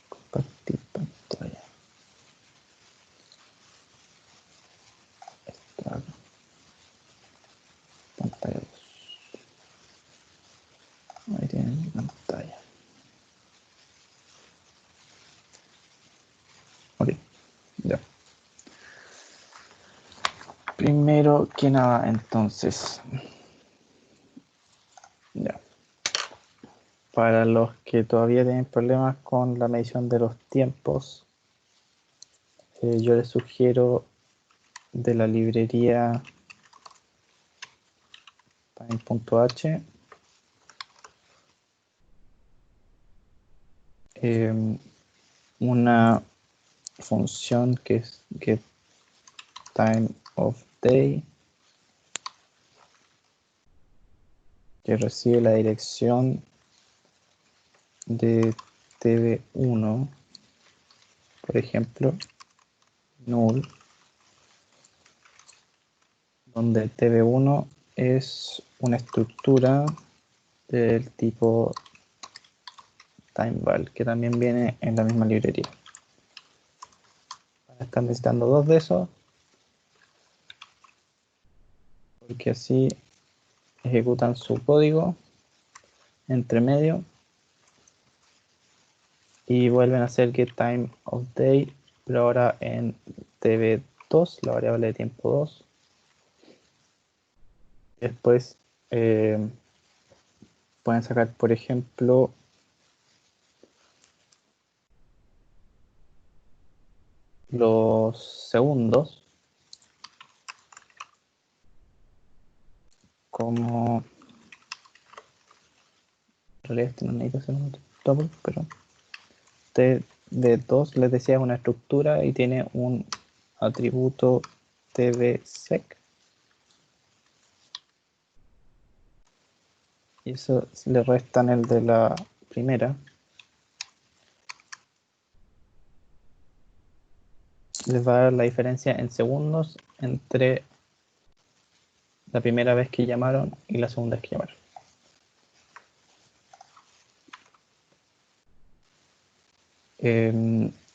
Compartir pantalla. Esta pantalla 2. Ahí tienen mi pantalla. Ok, ya. Primero que nada, entonces, ya. Para los que todavía tienen problemas con la medición de los tiempos, yo les sugiero de la librería time.h una función que es getTimeOfDay, que recibe la dirección de tv1, por ejemplo, null, donde tv1 es una estructura del tipo timeval, que también viene en la misma librería. Están necesitando dos de esos, porque así ejecutan su código entre medio y vuelven a hacer getTimeOfDay, pero ahora en tv2, la variable de tiempo 2. Después pueden sacar, por ejemplo, los segundos, como en realidad este no necesita ser un double, pero tv2 les decía es una estructura y tiene un atributo tvsec, y eso le restan el de la primera. Les va a dar la diferencia en segundos entre la primera vez que llamaron y la segunda vez que llamaron.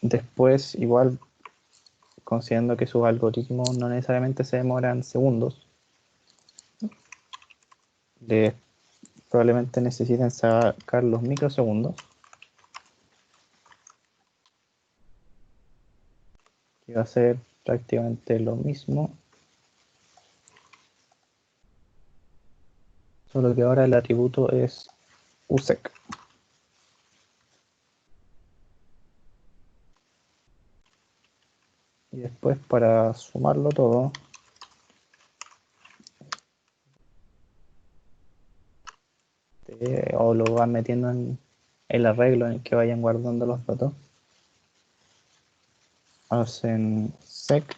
Después, igual, considerando que sus algoritmos no necesariamente se demoran segundos, probablemente necesiten sacar los microsegundos, que va a ser prácticamente lo mismo, solo que ahora el atributo es usec. Y después, para sumarlo todo, o lo van metiendo en el arreglo en el que vayan guardando los datos, hacen sec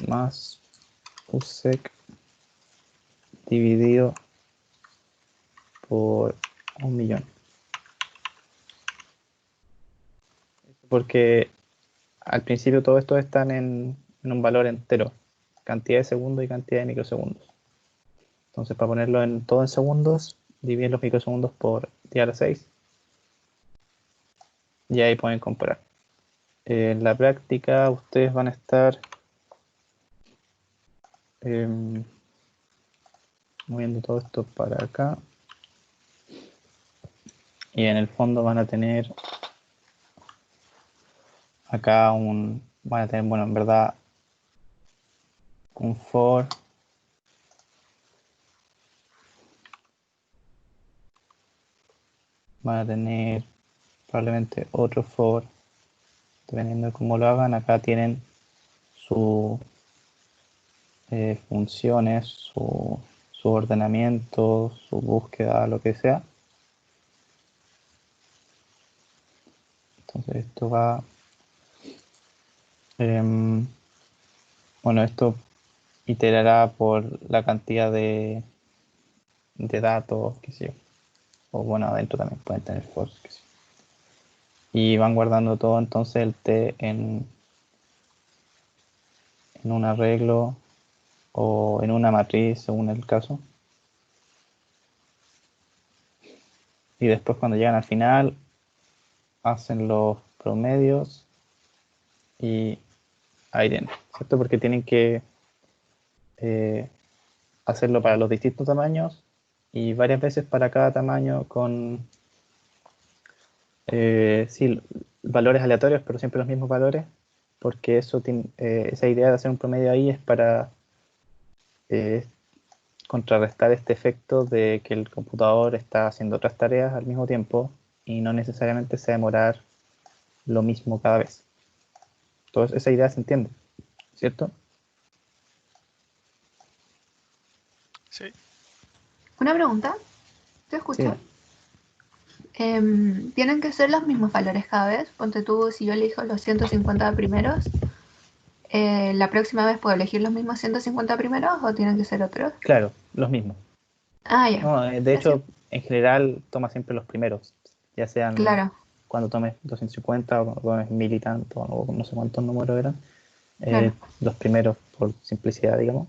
más usec dividido por 1.000.000. Porque al principio todo esto están en un valor entero, cantidad de segundos y cantidad de microsegundos. Entonces, para ponerlo todo en segundos, dividen los microsegundos por 10 a la 6 y ahí pueden comparar. En la práctica ustedes van a estar moviendo todo esto para acá, y en el fondo van a tener acá van a tener, bueno, en verdad, un for, van a tener probablemente otro for, dependiendo de cómo lo hagan. Acá tienen sus funciones, su ordenamiento, su búsqueda, lo que sea. Entonces esto va, bueno, esto iterará por la cantidad de datos, qué sé yo, o bueno, adentro también pueden tener for, qué sé yo. Y van guardando todo entonces el t en un arreglo o en una matriz según el caso. Y después cuando llegan al final, hacen los promedios y ahí tienen, ¿cierto? Porque tienen que hacerlo para los distintos tamaños y varias veces para cada tamaño con sí, valores aleatorios, pero siempre los mismos valores, porque esa idea de hacer un promedio ahí es para eh, contrarrestar este efecto de que el computador está haciendo otras tareas al mismo tiempo y no necesariamente se va a demorar lo mismo cada vez. Entonces esa idea se entiende, ¿cierto? Sí. Una pregunta, ¿te Sí, escuchas? ¿Tienen que ser los mismos valores cada vez? Ponte tú, si yo elijo los 150 primeros, ¿la próxima vez puedo elegir los mismos 150 primeros o tienen que ser otros? claro, los mismos. Ah, ya. No, de Gracias. hecho, en general toma siempre los primeros, ya sean Claro, cuando tomes 250 o cuando tomes 1000 y tanto, o no sé cuántos números eran, claro. los primeros por simplicidad, digamos.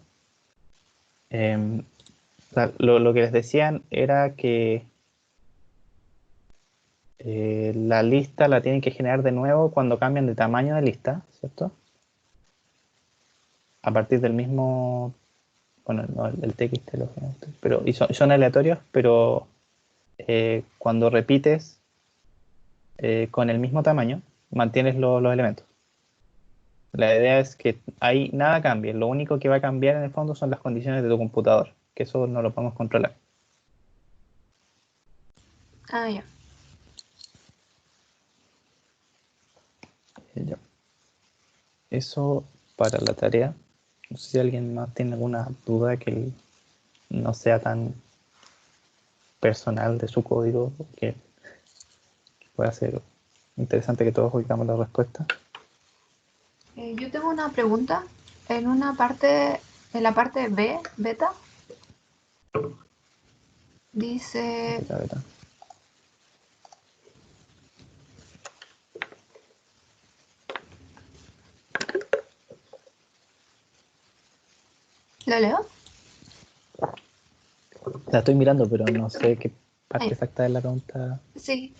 Lo que les decían era que la lista la tienen que generar de nuevo cuando cambian de tamaño de lista, ¿cierto? A partir del mismo, bueno, no, el TXT lo genera usted, pero, y son aleatorios, pero cuando repites con el mismo tamaño, mantienes los elementos. La idea es que ahí nada cambie, lo único que va a cambiar en el fondo son las condiciones de tu computador, que eso no lo podemos controlar. Ah, ya. Ya. Eso para la tarea. No sé si alguien más tiene alguna duda que no sea tan personal de su código, que pueda ser interesante que todos oigamos la respuesta. Yo tengo una pregunta. En una parte, en la parte B, beta, dice, Beta, beta. ¿lo leo? La estoy mirando, pero no sé qué Ah, parte ya. exacta de la pregunta. Sí,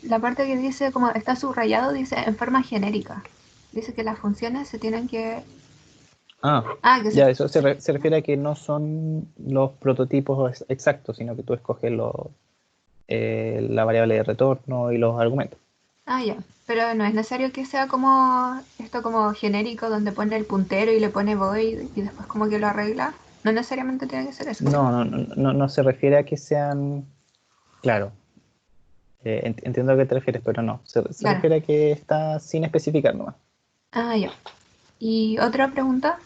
la parte que dice, como está subrayado, dice en forma genérica. Dice que las funciones se tienen que... Ah, Ah, que ya, se... eso se refiere a que no son los prototipos exactos, sino que tú escoges la variable de retorno y los argumentos. Ah, ya. Pero no es necesario que sea como esto como genérico donde pone el puntero y le pone void y después como que lo arregla. No necesariamente tiene que ser eso. No se refiere a que sean, claro, entiendo a qué te refieres, pero no, se Claro. refiere a que está sin especificar nomás. Ah, ya. Y otra pregunta.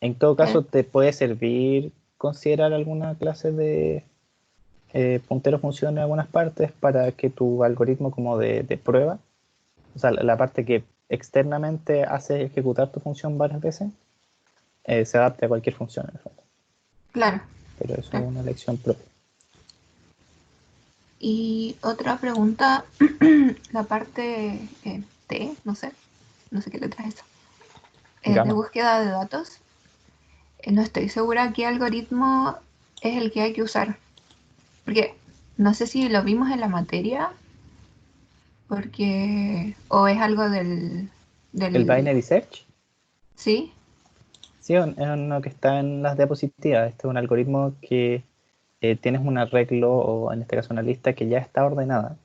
En todo eh, caso, te puede servir considerar alguna clase de puntero funcione en algunas partes para que tu algoritmo como de prueba, o sea, la parte que externamente hace ejecutar tu función varias veces, se adapte a cualquier función en el fondo. claro. Pero eso es Claro. una elección propia. Y otra pregunta, la parte T, no sé qué letra es esa, de Gama. búsqueda de datos. No estoy segura qué algoritmo es el que hay que usar, porque no sé si lo vimos en la materia, porque o es algo El del, binary search, sí, sí, es uno que está en las diapositivas. Este es un algoritmo que tienes un arreglo, o en este caso una lista que ya está ordenada.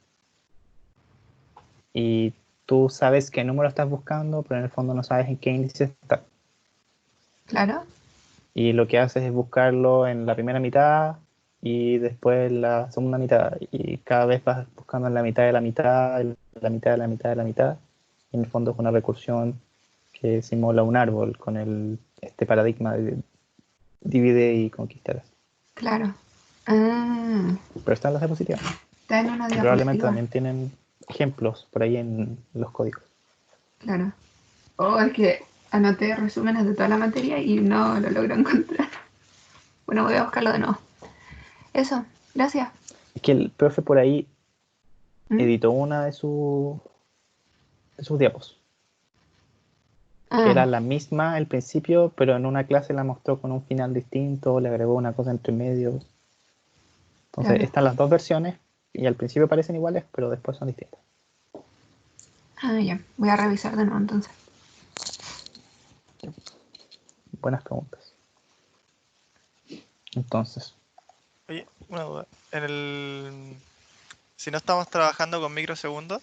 Y tú sabes qué número estás buscando, pero en el fondo no sabes en qué índice está. claro, Y lo que haces es buscarlo en la primera mitad y después en la segunda mitad. Y cada vez vas buscando en la mitad de la mitad, en la mitad de la mitad de la mitad. Y en el fondo es una recursión que simula un árbol con este paradigma de divide y conquistarás. claro. Ah, Pero están las diapositivas. está en una Y probablemente diapositiva, también tienen ejemplos por ahí en los códigos. claro. Oh, es que anoté resúmenes de toda la materia y no lo logro encontrar. Bueno, voy a buscarlo de nuevo. Eso, gracias. Es que el profe por ahí ¿Mm? editó una de sus diapos, que era Ah, la misma al principio, pero en una clase la mostró con un final distinto, le agregó una cosa entre medio. Entonces claro. están las dos versiones, y al principio parecen iguales, pero después son distintas. Ah, ya. Voy a revisar de nuevo entonces. Buenas preguntas. Entonces, Oye, una duda. Si no estamos trabajando con microsegundos,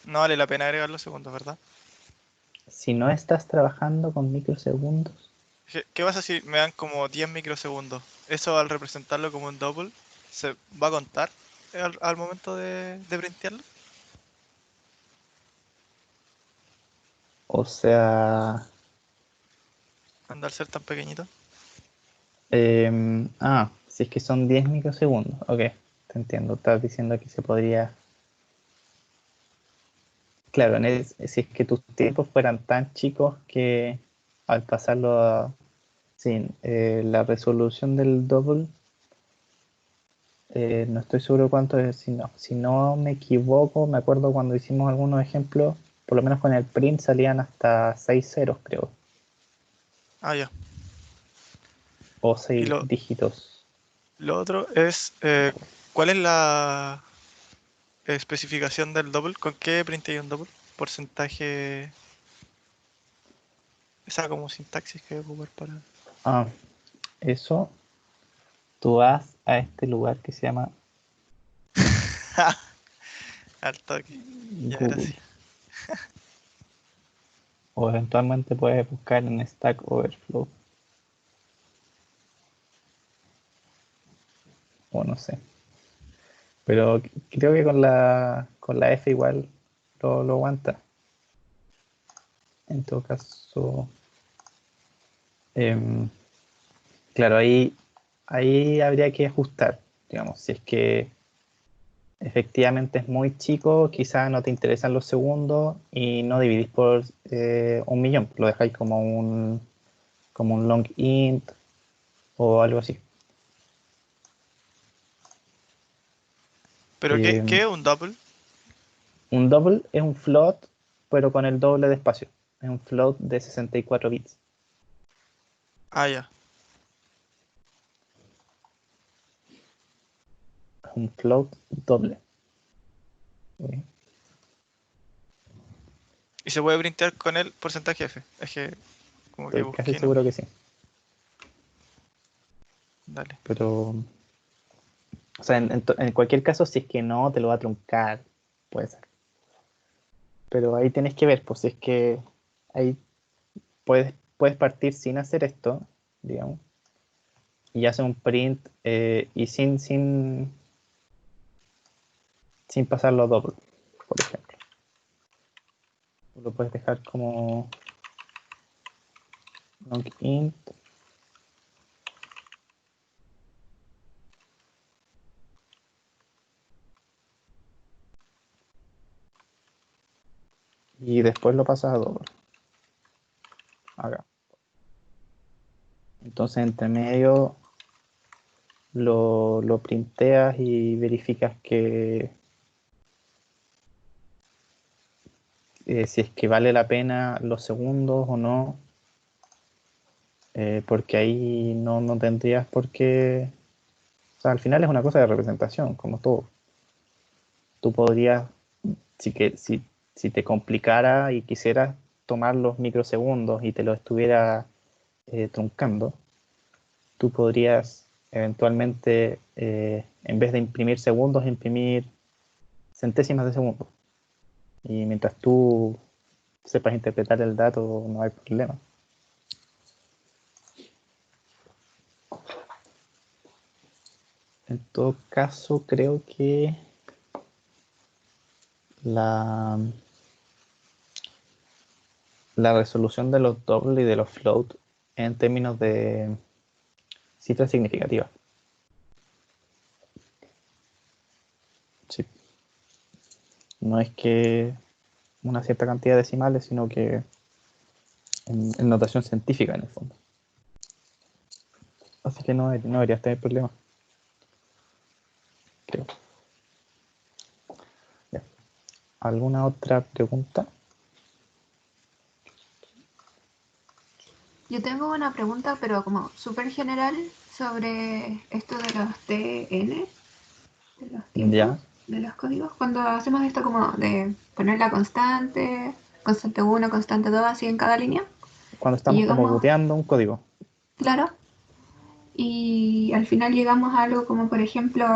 no vale la pena agregar los segundos, ¿verdad? si no estás trabajando con microsegundos, ¿Qué pasa si me dan como 10 microsegundos? ¿Eso al representarlo como un double se va a contar al momento de printearlo? o sea, Al ser tan pequeñito. si es que son 10 microsegundos, ok, te entiendo, estás diciendo que se podría, claro, si es que tus tiempos fueran tan chicos que al pasarlo a, sí, la resolución del double, no estoy seguro cuánto es, si no me equivoco, me acuerdo cuando hicimos algunos ejemplos, por lo menos con el print salían hasta 6 ceros, creo, Ah, ya. o Y 6 dígitos. lo otro es, ¿cuál es la especificación del double? ¿Con qué printé un double? Porcentaje, esa como sintaxis que voy a ocupar para... Ah, eso, tú vas a este lugar que se llama Al toque. Ya, Google, gracias. o eventualmente puedes buscar en Stack Overflow, o no sé. Pero creo que con la F igual lo aguanta. En todo caso, em, claro, ahí habría que ajustar, digamos, si es que efectivamente es muy chico, quizás no te interesan los segundos y no dividís por 1.000.000, lo dejáis como un long int o algo así. ¿Pero qué Em, es un double? un double es un float, pero con el doble de espacio. Es un float de 64 bits. Ah, ya. Es un float doble. ¿Ok? Y se puede printear con el porcentaje F. Es que como que Estoy casi busqué y no. seguro que sí. Dale. Pero, o sea, en cualquier caso, si es que no, te lo va a truncar. Puede ser. Pero ahí tienes que ver, pues si es que ahí puedes partir sin hacer esto, digamos, y hacer un print y sin pasarlo a double, por ejemplo. Lo puedes dejar como long int y después lo pasas a double. Acá. Entonces, entre medio lo printeas y verificas que si es que vale la pena los segundos o no, porque ahí no tendrías por qué. O sea, al final es una cosa de representación, como todo. Tú podrías, si te complicara y quisieras tomar los microsegundos y te lo estuviera truncando, tú podrías eventualmente, en vez de imprimir segundos, imprimir centésimas de segundo. Y mientras tú sepas interpretar el dato, no hay problema. En todo caso, creo que la, la resolución de los double y de los float en términos de cifras significativas. Sí. No es que una cierta cantidad de decimales, sino que en notación científica en el fondo. Así que no deberías tener problemas, creo. Ya. ¿Alguna otra pregunta? Yo tengo una pregunta, pero como súper general, sobre esto de los TN, de los tiempos. Ya. de los códigos, cuando hacemos esto como de poner la constante, constante 1, constante 2, así en cada línea, Cuando y estamos como llegamos, booteando un código. claro, y al final llegamos a algo como por ejemplo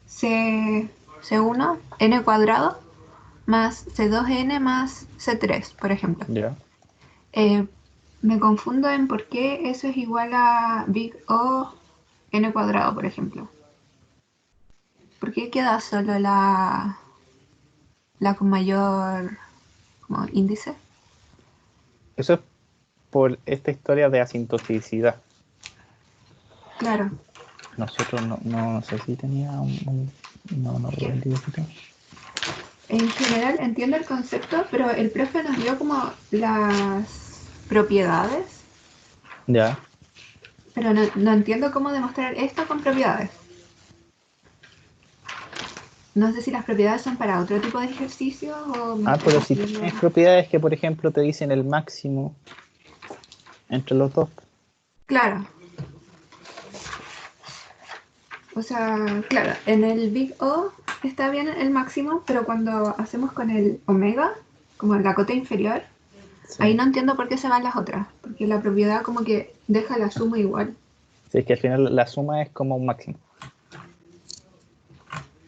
C1, n cuadrado, más C2n más C3, por ejemplo. Ya. Eh, Me confundo en por qué eso es igual a Big O n cuadrado, por ejemplo. ¿Por qué queda solo la con mayor como índice? Eso es por esta historia de asintoticidad. Claro. Nosotros no sé si tenía no veo el dibujito. En general entiendo el concepto, pero el profe nos dio como las propiedades, Ya. pero no entiendo cómo demostrar esto con propiedades. No sé si las propiedades son para otro tipo de ejercicio o me Ah, estoy pero si confundiendo. tienes propiedades que, por ejemplo, te dicen el máximo entre los dos. Claro. O sea, claro, en el Big O está bien el máximo, pero cuando hacemos con el omega, como en la cota inferior, Sí. ahí no entiendo por qué se van las otras, porque la propiedad como que deja la suma igual. Sí, es que al final la suma es como un máximo.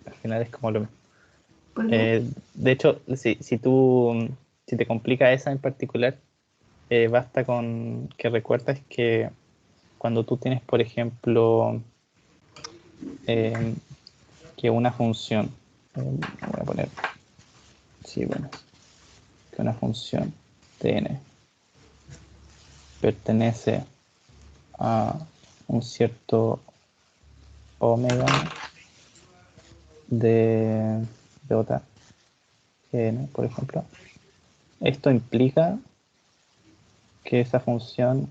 Al final es como lo mismo. ¿Por qué? De hecho, si te complica esa en particular, basta con que recuerdes que cuando tú tienes, por ejemplo, eh, que una función, voy a poner, sí, bueno, que una función tn pertenece a un cierto omega de otra gn, por ejemplo, esto implica que esa función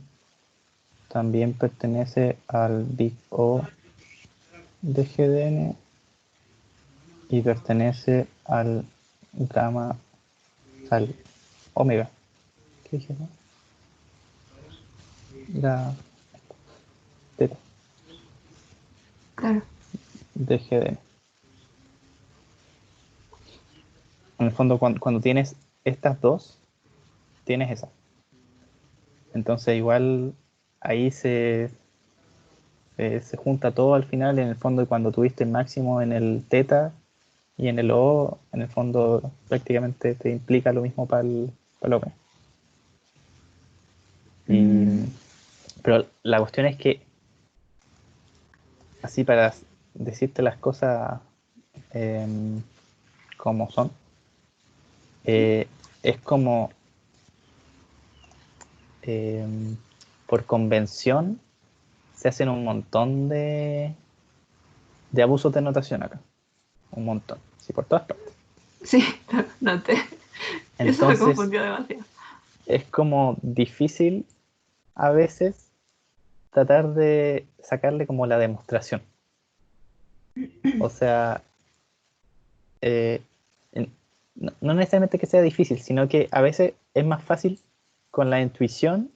también pertenece al big O de GDN y pertenece al gamma, al omega. ¿Qué dije, no? La teta Claro, de GDN. En el fondo, cuando tienes estas dos, tienes esa. Entonces, igual ahí se junta todo al final. En el fondo, cuando tuviste el máximo en el teta y en el O, en el fondo prácticamente te implica lo mismo para el omega. Pero la cuestión es que, así para decirte las cosas como son, es como eh, por convención se hacen un montón de abusos de notación acá. Un montón. Sí, por todas partes. sí, lo noté. Eso me Entonces, confundió demasiado. es como difícil a veces tratar de sacarle como la demostración. O sea, eh, no necesariamente que sea difícil, sino que a veces es más fácil con la intuición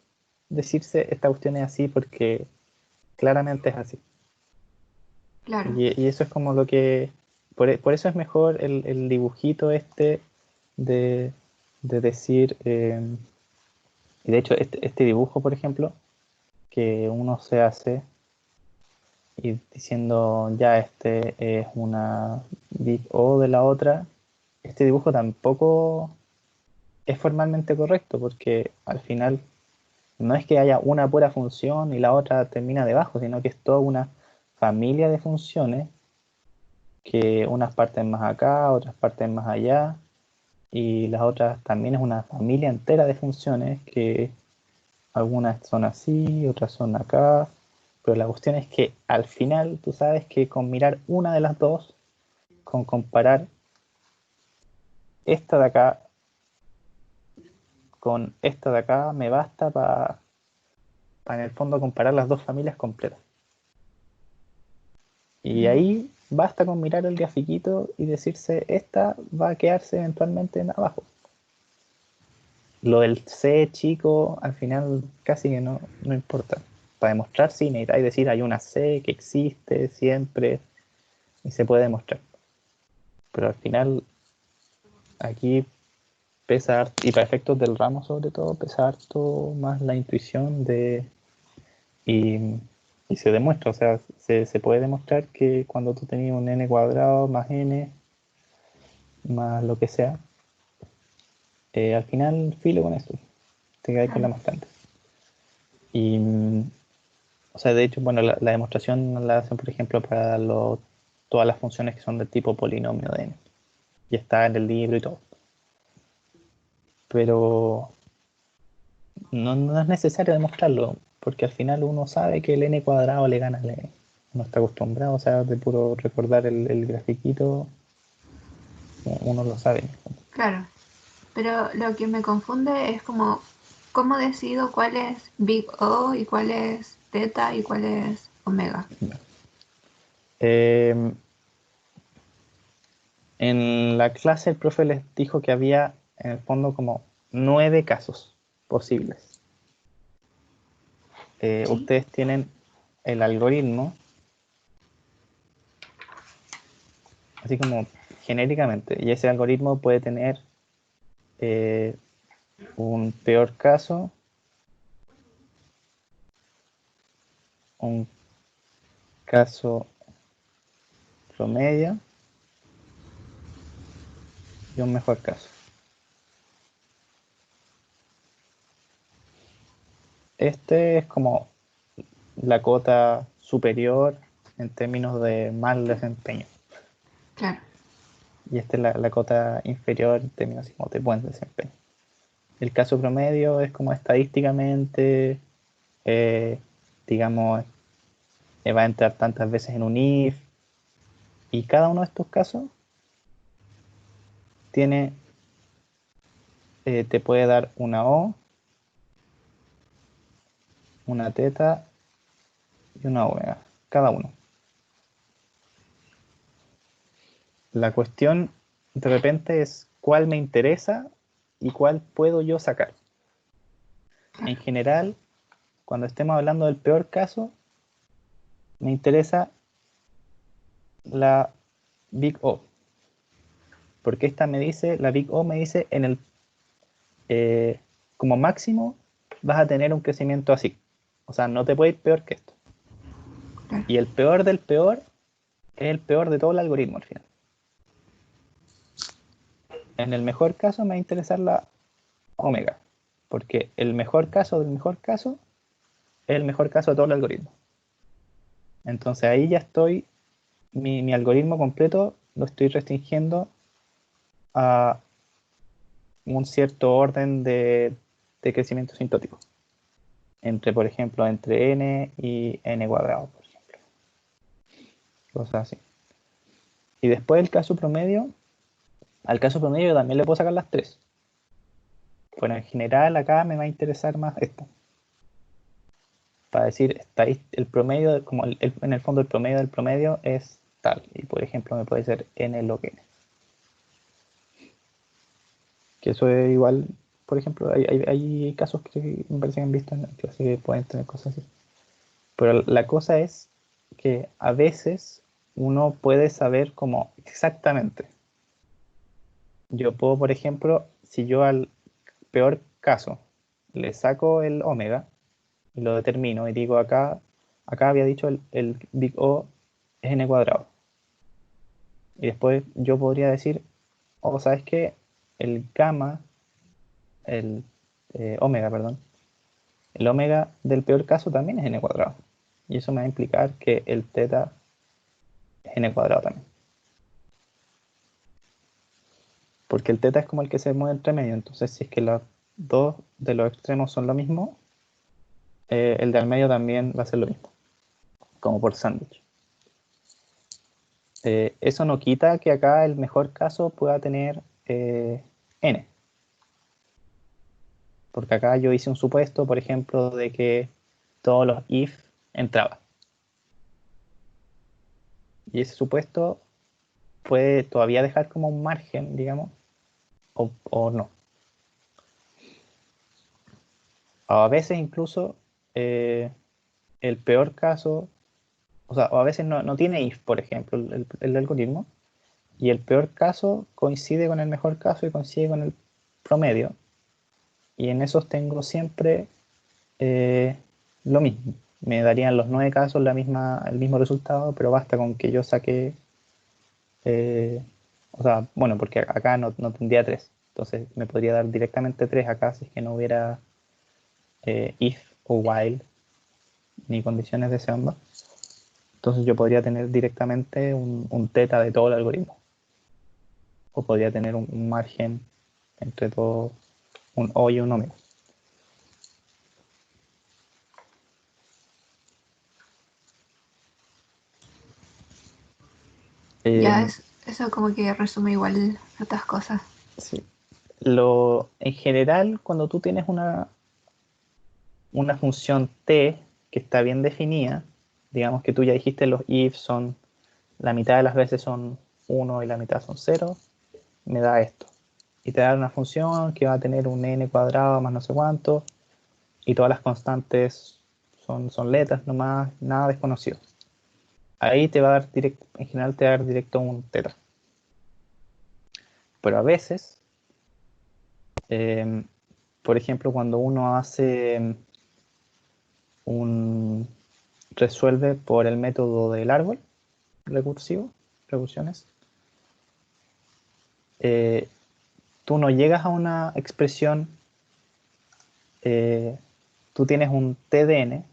decirse esta cuestión es así porque claramente es así. Claro, Y eso es como lo que... Por eso es mejor el dibujito este de, de decir... y de hecho este dibujo, por ejemplo, que uno se hace y diciendo ya este es una big O de la otra, este dibujo tampoco es formalmente correcto porque al final no es que haya una pura función y la otra termina debajo, sino que es toda una familia de funciones que unas parten más acá, otras parten más allá, y las otras también es una familia entera de funciones que algunas son así, otras son acá, pero la cuestión es que al final tú sabes que con mirar una de las dos, con comparar esta de acá con esta de acá, me basta para en el fondo comparar las dos familias completas. Y ahí basta con mirar el grafiquito y decirse, esta va a quedarse eventualmente en abajo. Lo del C chico, al final casi que no importa. Para demostrar, sí, necesitáis decir, hay una C que existe siempre y se puede demostrar. Pero al final, aquí pesa harto, y para efectos del ramo sobre todo, pesa harto más la intuición y, y se demuestra, o sea, se puede demostrar que cuando tú tenías un n cuadrado más n más lo que sea, al final filo con eso, te quedas con la más grande. Y, o sea, de hecho, bueno, la demostración la hacen, por ejemplo, para todas las funciones que son del tipo polinomio de n. Y está en el libro y todo. Pero no es necesario demostrarlo, porque al final uno sabe que el n cuadrado le gana al n. Uno está acostumbrado, o sea, de puro recordar el grafiquito, uno lo sabe. Claro, pero lo que me confunde es como, ¿cómo decido cuál es Big O y cuál es Teta y cuál es Omega? En la clase el profe les dijo que había en el fondo como 9 casos posibles. Sí. Ustedes tienen el algoritmo, así como genéricamente, y ese algoritmo puede tener un peor caso, un caso promedio y un mejor caso. Este es como la cota superior en términos de mal desempeño. Claro, Y esta es la cota inferior en términos como de buen desempeño. El caso promedio es como estadísticamente, digamos, va a entrar tantas veces en un if, y cada uno de estos casos tiene, te puede dar una O, una teta y una omega, cada uno. La cuestión de repente es cuál me interesa y cuál puedo yo sacar. En general, cuando estemos hablando del peor caso, me interesa la Big O. Porque esta me dice, la Big O me dice, como máximo vas a tener un crecimiento así. O sea, no te puede ir peor que esto. claro. Y el peor del peor es el peor de todo el algoritmo al final. En el mejor caso me va a interesar la omega. Porque el mejor caso del mejor caso es el mejor caso de todo el algoritmo. Entonces ahí ya estoy, mi algoritmo completo lo estoy restringiendo a un cierto orden de crecimiento sintótico. Entre, por ejemplo, entre n y n cuadrado, por ejemplo. Cosas así. Y después el caso promedio, al caso promedio también le puedo sacar las 3. Bueno, en general acá me va a interesar más esto. Para decir, el promedio, como en el fondo el promedio del promedio es tal. Y por ejemplo me puede ser n log n. Que eso es igual, por ejemplo, hay casos que me parece que han visto en clase que pueden tener cosas así. Pero la cosa es que a veces uno puede saber como exactamente. Yo puedo, por ejemplo, si yo al peor caso le saco el omega y lo determino y digo acá había dicho el big O es n cuadrado. Y después yo podría decir, ¿sabes qué? El gamma, el omega, perdón, el omega del peor caso también es n cuadrado. Y eso me va a implicar que el teta es n cuadrado también. Porque el teta es como el que se mueve entre medio. Entonces, si es que los dos de los extremos son lo mismo, el de al medio también va a ser lo mismo. Como por sándwich. Eso no quita que acá el mejor caso pueda tener n. Porque acá yo hice un supuesto, por ejemplo, de que todos los if entraban. Y ese supuesto puede todavía dejar como un margen, digamos, o no. O a veces incluso el peor caso, o sea, o a veces no tiene if, por ejemplo, el algoritmo, y el peor caso coincide con el mejor caso y coincide con el promedio. Y en esos tengo siempre lo mismo. Me darían los 9 casos el mismo resultado, pero basta con que yo saque, o sea, bueno, porque acá no tendría 3. Entonces me podría dar directamente 3 acá si es que no hubiera if o while ni condiciones de Seonba. Entonces yo podría tener directamente un teta de todo el algoritmo. O podría tener un margen entre todo, un O y un omega. Ya Eh, eso como que resume igual otras cosas. sí. En general, cuando tú tienes una función t que está bien definida, digamos que tú ya dijiste los if son, la mitad de las veces son 1 y la mitad son 0, me da esto. Y te da una función que va a tener un n cuadrado más no sé cuánto, y todas las constantes son letras nomás, nada desconocido. Ahí te va a dar directo, en general te va a dar directo un teta. Pero a veces, por ejemplo, cuando uno hace resuelve por el método del árbol recursivo, recursiones, tú no llegas a una expresión, tú tienes un TDN,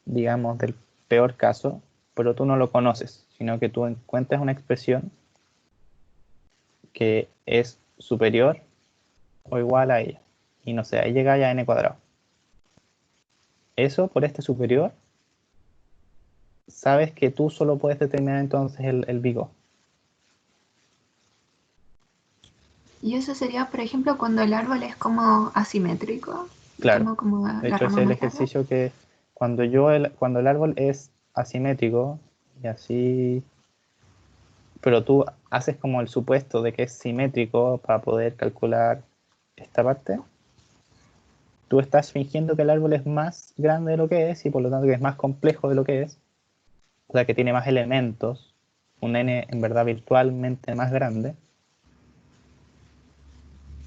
digamos, del peor caso, pero tú no lo conoces, sino que tú encuentras una expresión que es superior o igual a ella. Y no sé, ahí llega ya a n cuadrado. Eso por este superior, sabes que tú solo puedes determinar entonces el big O. Y eso sería, por ejemplo, cuando el árbol es como asimétrico y Claro. tomo como De la hecho, rama ese es el más larga. ejercicio que cuando cuando el árbol es asimétrico y así, pero tú haces como el supuesto de que es simétrico para poder calcular esta parte, tú estás fingiendo que el árbol es más grande de lo que es y por lo tanto que es más complejo de lo que es, o sea que tiene más elementos, un n en verdad virtualmente más grande.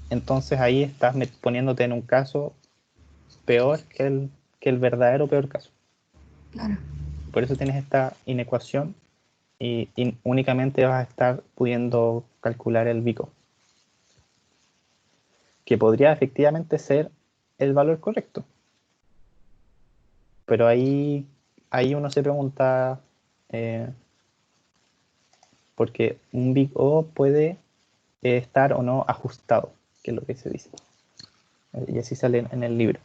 Entonces ahí estás poniéndote en un caso peor que el verdadero peor caso. Claro. Por eso tienes esta inecuación y únicamente vas a estar pudiendo calcular el bico, que podría efectivamente ser el valor correcto. Pero ahí uno se pregunta, porque un big O puede estar o no ajustado, que es lo que se dice. Y así sale en el libro.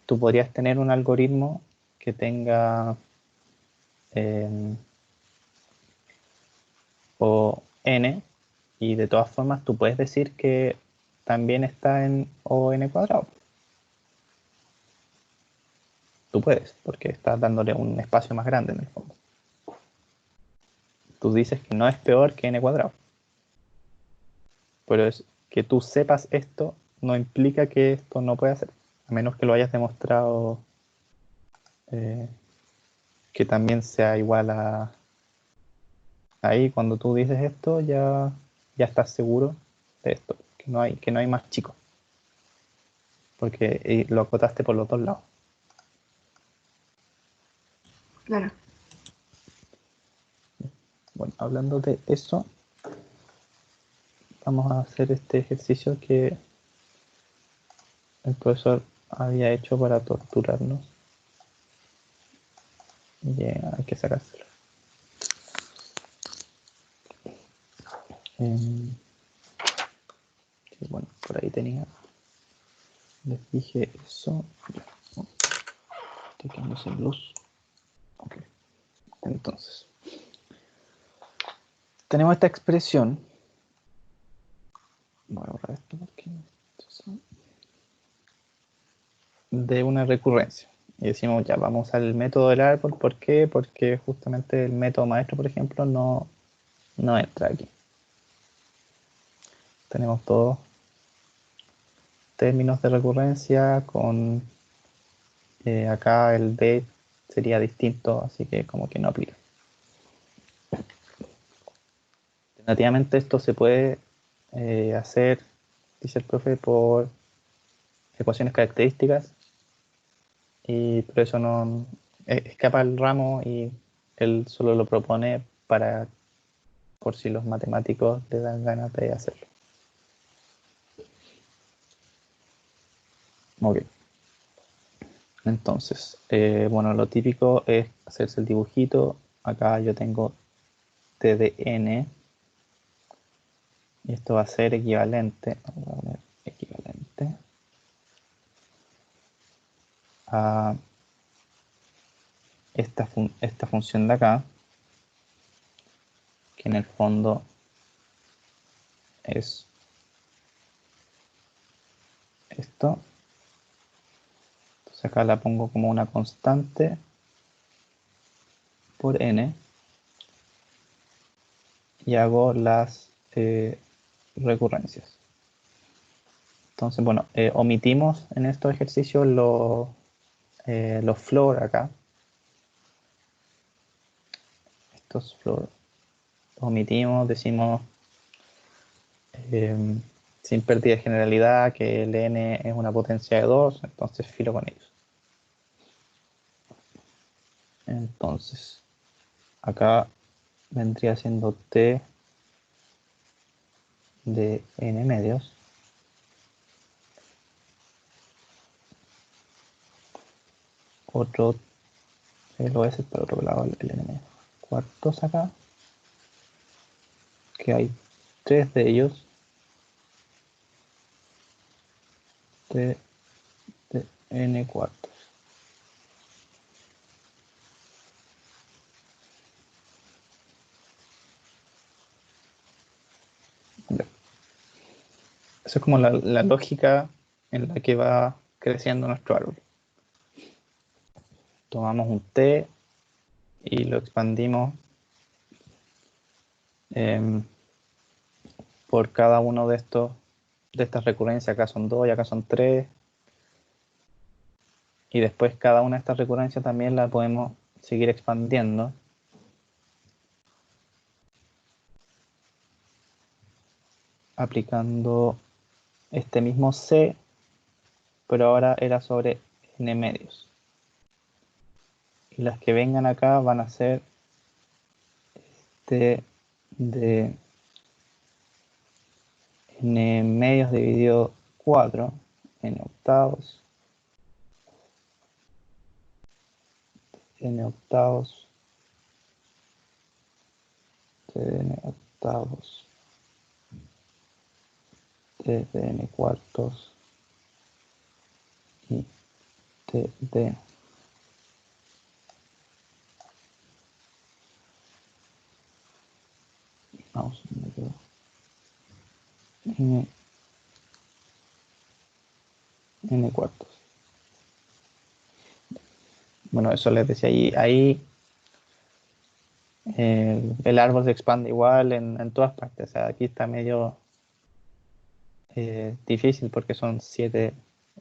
Tú podrías tener un algoritmo que tenga o n, y de todas formas tú puedes decir que también está en o n cuadrado. Tú puedes, porque estás dándole un espacio más grande en el fondo. Tú dices que no es peor que n cuadrado. Pero es que tú sepas esto no implica que esto no pueda ser, a menos que lo hayas demostrado que también sea igual a... Ahí cuando tú dices esto ya estás seguro de esto, que no hay más chico, porque lo acotaste por los dos lados. Claro. Bueno, hablando de eso, vamos a hacer este ejercicio que el profesor había hecho para torturarnos. Y hay que sacárselo. Bueno, por ahí tenía. Les dije eso. Estoy quedando sin luz. Ok. Entonces, tenemos esta expresión. Voy a borrar esto porque de una recurrencia. Y decimos, ya, vamos al método del árbol. ¿Por qué? Porque justamente el método maestro, por ejemplo, no entra aquí. Tenemos todos términos de recurrencia con acá el D sería distinto, así que como que no aplica. nativamente esto se puede hacer, dice el profe, por ecuaciones características, y por eso no escapa el ramo y él solo lo propone por si los matemáticos le dan ganas de hacerlo. Ok. Entonces, bueno, lo típico es hacerse el dibujito. Acá yo tengo t de n, y esto va a ser equivalente, vamos a poner equivalente a esta función de acá, que en el fondo es esto. Entonces acá la pongo como una constante por n y hago las recurrencias. Entonces, bueno, omitimos en estos ejercicios los floor acá. Estos floor omitimos, decimos sin pérdida de generalidad que el n es una potencia de 2, entonces filo con ellos. Entonces, acá vendría siendo t de n medios otro, lo es para otro lado el n medio cuartos acá, que hay 3 de ellos, t de n cuartos. Ya. Eso es como la lógica en la que va creciendo nuestro árbol. Tomamos un t y lo expandimos por cada uno de estas recurrencias. Acá son 2 y acá son 3. Y después cada una de estas recurrencias también la podemos seguir expandiendo. Aplicando este mismo c, pero ahora era sobre n medios. Y las que vengan acá van a ser t de n medios dividido 4, n octavos, n octavos, t de n octavos, t de n cuartos y t de vamos, me quedo n cuartos. Bueno, eso les decía ahí el árbol se expande igual en todas partes. O sea, aquí está medio difícil porque son 7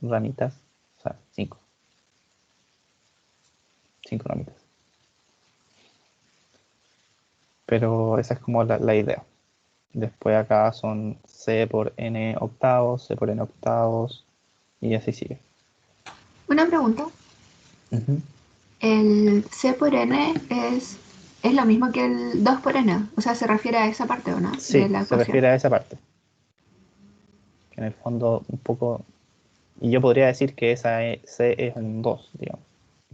ramitas, o sea, 5 ramitas. Pero esa es como la idea. Después acá son c por n octavos, c por n octavos, y así sigue. Una pregunta. El C por N es lo mismo que el 2 por N. O sea, se refiere a esa parte, ¿o no? Sí, De la se ecuación. refiere a esa parte. Que en el fondo un poco... Y yo podría decir que esa C es un 2, digamos.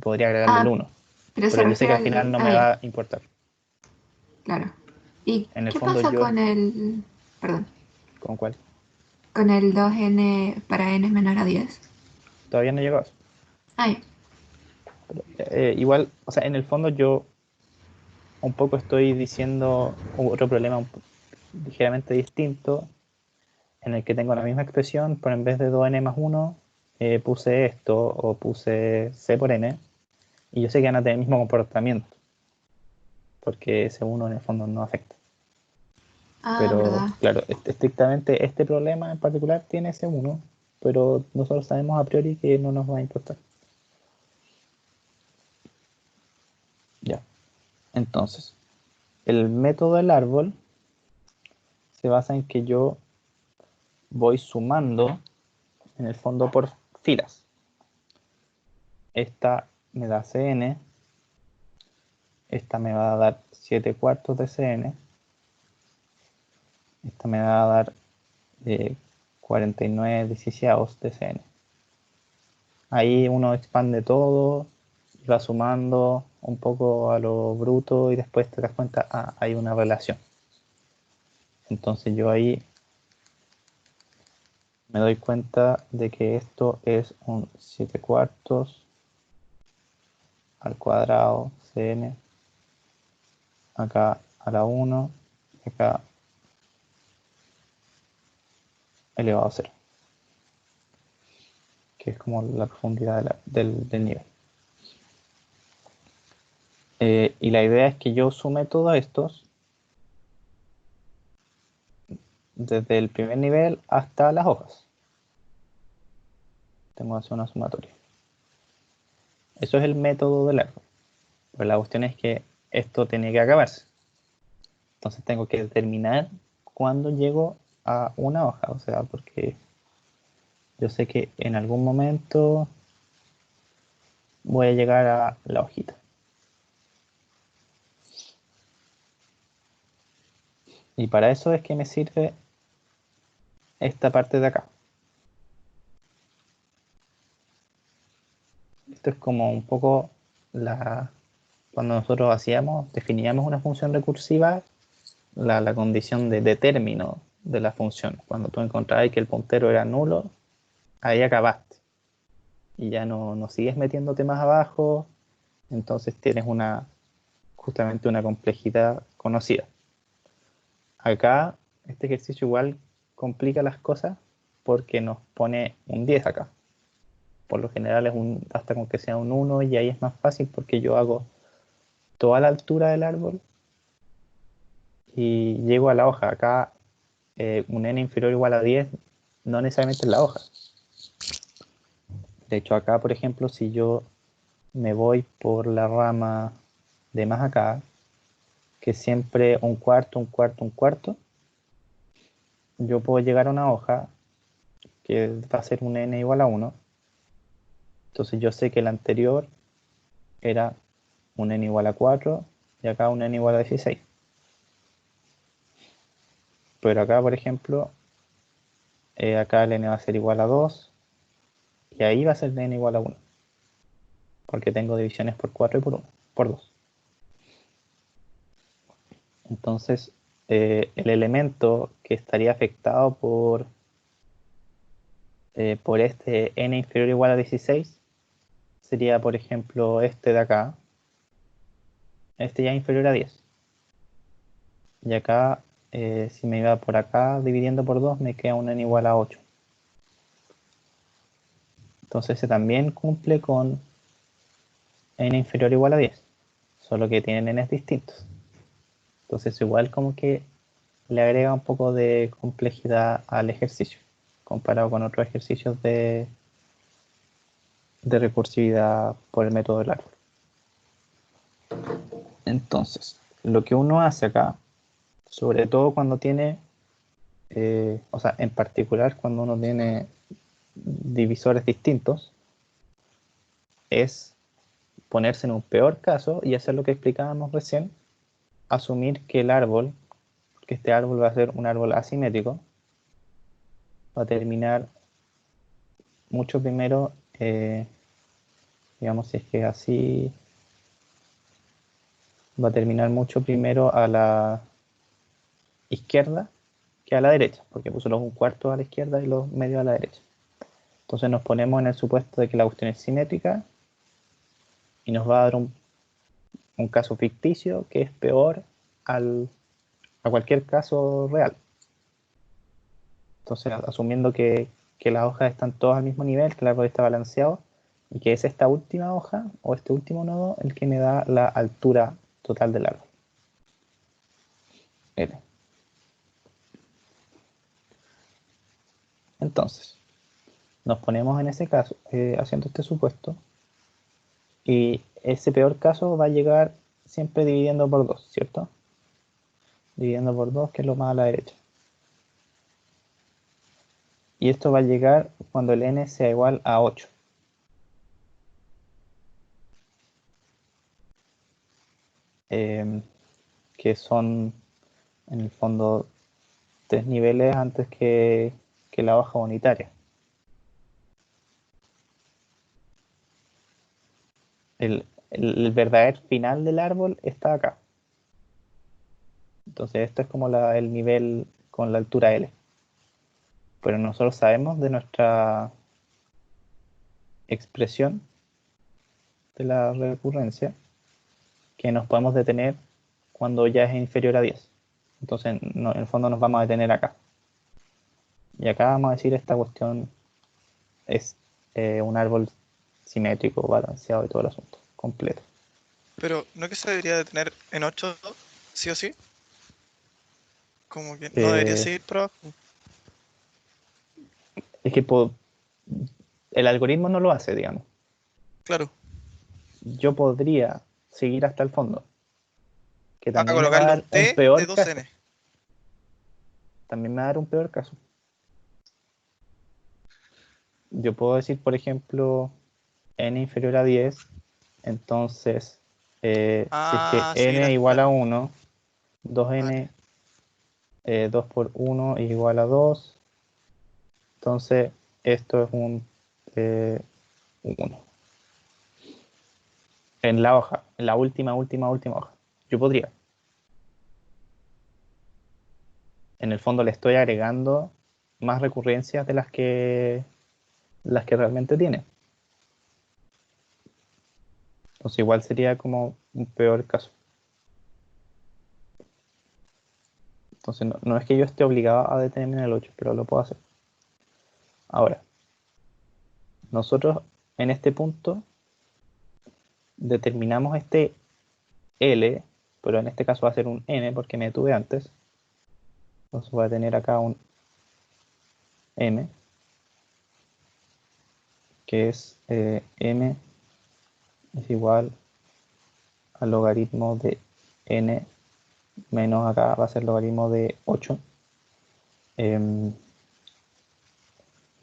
Podría agregarle el 1. Pero se Pero yo sé que refiere al final no al... me va a importar. Claro. ¿Y En el qué fondo pasa yo... con el... Perdón. ¿Con cuál? Con el 2N para N menor a 10? Todavía no llegó a eso. Ay, Igual, o sea, en el fondo yo un poco estoy diciendo otro problema ligeramente distinto, en el que tengo la misma expresión, pero en vez de 2n más 1, puse esto, o puse c por n, y yo sé que van a tener el mismo comportamiento, porque ese 1 en el fondo no afecta. Pero, verdad. claro, estrictamente este problema en particular tiene ese 1, pero nosotros sabemos a priori que no nos va a importar. Ya. Entonces, el método del árbol se basa en que yo voy sumando en el fondo por filas. Esta me da Cn, esta me va a dar 7 cuartos de Cn, esta me va a dar 49 dieciseavos de Cn. Ahí uno expande todo, va sumando un poco a lo bruto y después te das cuenta, hay una relación. Entonces yo ahí me doy cuenta de que esto es un 7 cuartos al cuadrado Cn, acá a la 1, y acá elevado a 0, que es como la profundidad del nivel. Y la idea es que yo sume todos estos desde el primer nivel hasta las hojas. Tengo que hacer una sumatoria. Eso es el método del árbol. Pero la cuestión es que esto tiene que acabarse. Entonces tengo que determinar cuándo llego a una hoja. O sea, porque yo sé que en algún momento voy a llegar a la hojita. Y para eso es que me sirve esta parte de acá. Esto es como un poco cuando nosotros definíamos una función recursiva, la condición de término de la función. Cuando tú encontrabas que el puntero era nulo, ahí acabaste. Y ya no sigues metiéndote más abajo, entonces tienes justamente una complejidad conocida. Acá, este ejercicio igual complica las cosas porque nos pone un 10 acá. Por lo general basta con que sea un 1 y ahí es más fácil porque yo hago toda la altura del árbol y llego a la hoja. Acá un n inferior o igual a 10 no necesariamente es la hoja. De hecho acá, por ejemplo, si yo me voy por la rama de más acá, que siempre un cuarto, un cuarto, un cuarto, yo puedo llegar a una hoja que va a ser un n igual a 1. Entonces yo sé que el anterior era un n igual a 4 y acá un n igual a 16. Pero acá, por ejemplo, acá el n va a ser igual a 2 y ahí va a ser el n igual a 1. Porque tengo divisiones por 4 y por 2. Entonces, el elemento que estaría afectado por este n inferior o igual a 16 sería, por ejemplo, este de acá. Este ya es inferior a 10. Y acá, si me iba por acá dividiendo por 2, me queda un n igual a 8. Entonces, ese también cumple con n inferior o igual a 10. Solo que tienen n's distintos. Entonces, igual como que le agrega un poco de complejidad al ejercicio, comparado con otros ejercicios de recursividad por el método del árbol. Entonces, lo que uno hace acá, sobre todo cuando tiene, o sea, en particular cuando uno tiene divisores distintos, es ponerse en un peor caso y hacer lo que explicábamos recién, asumir que el árbol, que este árbol va a ser un árbol asimétrico, va a terminar mucho primero, digamos, si es que es así, va a terminar mucho primero a la izquierda que a la derecha, porque puso los un cuarto a la izquierda y los medios a la derecha. Entonces nos ponemos en el supuesto de que la cuestión es simétrica y nos va a dar un caso ficticio que es peor a cualquier caso real. Entonces, asumiendo que las hojas están todas al mismo nivel, que el árbol está balanceado, y que es esta última hoja o este último nodo el que me da la altura total del árbol. L. Entonces, nos ponemos en ese caso, haciendo este supuesto, y ese peor caso va a llegar siempre dividiendo por 2, ¿cierto? Dividiendo por 2, que es lo más a la derecha. Y esto va a llegar cuando el n sea igual a 8. Que son, en el fondo, 3 niveles antes que la hoja unitaria. El verdadero final del árbol está acá. Entonces esto es como el nivel con la altura L. Pero nosotros sabemos de nuestra expresión de la recurrencia que nos podemos detener cuando ya es inferior a 10. Entonces en el fondo nos vamos a detener acá. Y acá vamos a decir esta cuestión es un árbol simétrico, balanceado y todo el asunto, completo. Pero ¿no que se debería de tener en 8 sí o sí? Como que no debería seguir por abajo. Es que el algoritmo no lo hace, digamos. Claro. Yo podría seguir hasta el fondo, que A también me va a colocarle un dar un T de peor caso. 2n. También me va a dar un peor caso. Yo puedo decir, por ejemplo, n inferior a 10, entonces, si es que Ah, seguir n igual a hasta... 1, 2n, Vale. 2 por 1 es igual a 2, entonces esto es un 1. En la hoja, en la última hoja. Yo podría. En el fondo le estoy agregando más recurrencias de las que realmente tiene. Entonces igual sería como un peor caso. Entonces no es que yo esté obligado a detenerme en el 8, pero lo puedo hacer. Ahora, nosotros en este punto determinamos este L, pero en este caso va a ser un N porque me detuve antes. Entonces voy a tener acá un M, que es M es igual al logaritmo de N menos acá va a ser logaritmo de 8.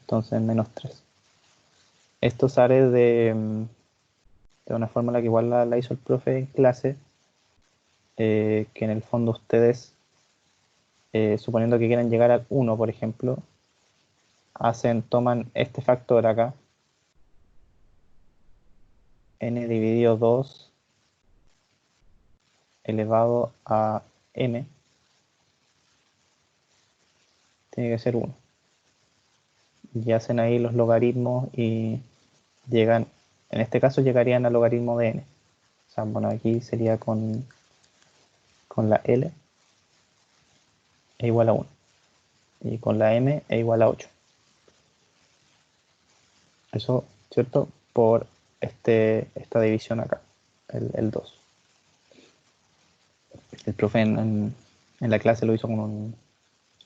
Entonces menos 3. Esto sale de una fórmula que igual la hizo el profe en clase, que en el fondo ustedes, suponiendo que quieran llegar al 1, por ejemplo, toman este factor acá, n dividido 2 elevado a m, tiene que ser 1. Y hacen ahí los logaritmos y llegan, en este caso llegarían al logaritmo de n. O sea, bueno, aquí sería con la L es igual a 1 y con la M es igual a 8. Eso, ¿cierto? Por esta división acá, el 2. El profe en la clase lo hizo con un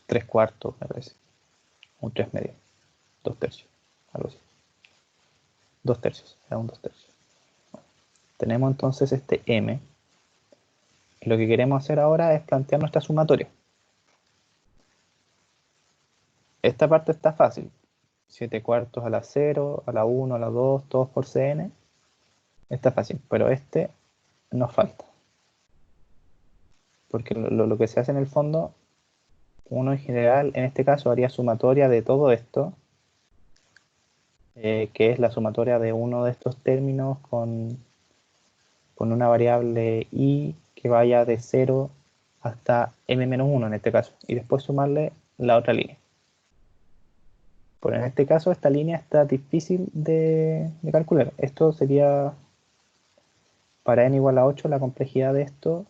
3 cuartos, me parece. Un 3 medio, 2 tercios, algo así. 2 tercios, era un 2 tercios. Tenemos entonces este M. Y lo que queremos hacer ahora es plantear nuestra sumatoria. Esta parte está fácil. 7 cuartos a la 0, a la 1, a la 2, todos por Cn. Está fácil, pero nos falta. Porque lo que se hace en el fondo, uno en general, en este caso, haría sumatoria de todo esto, que es la sumatoria de uno de estos términos con una variable i que vaya de 0 hasta m-1 en este caso, y después sumarle la otra línea. Pero en este caso esta línea está difícil de calcular. Esto sería, para n igual a 8, la complejidad de esto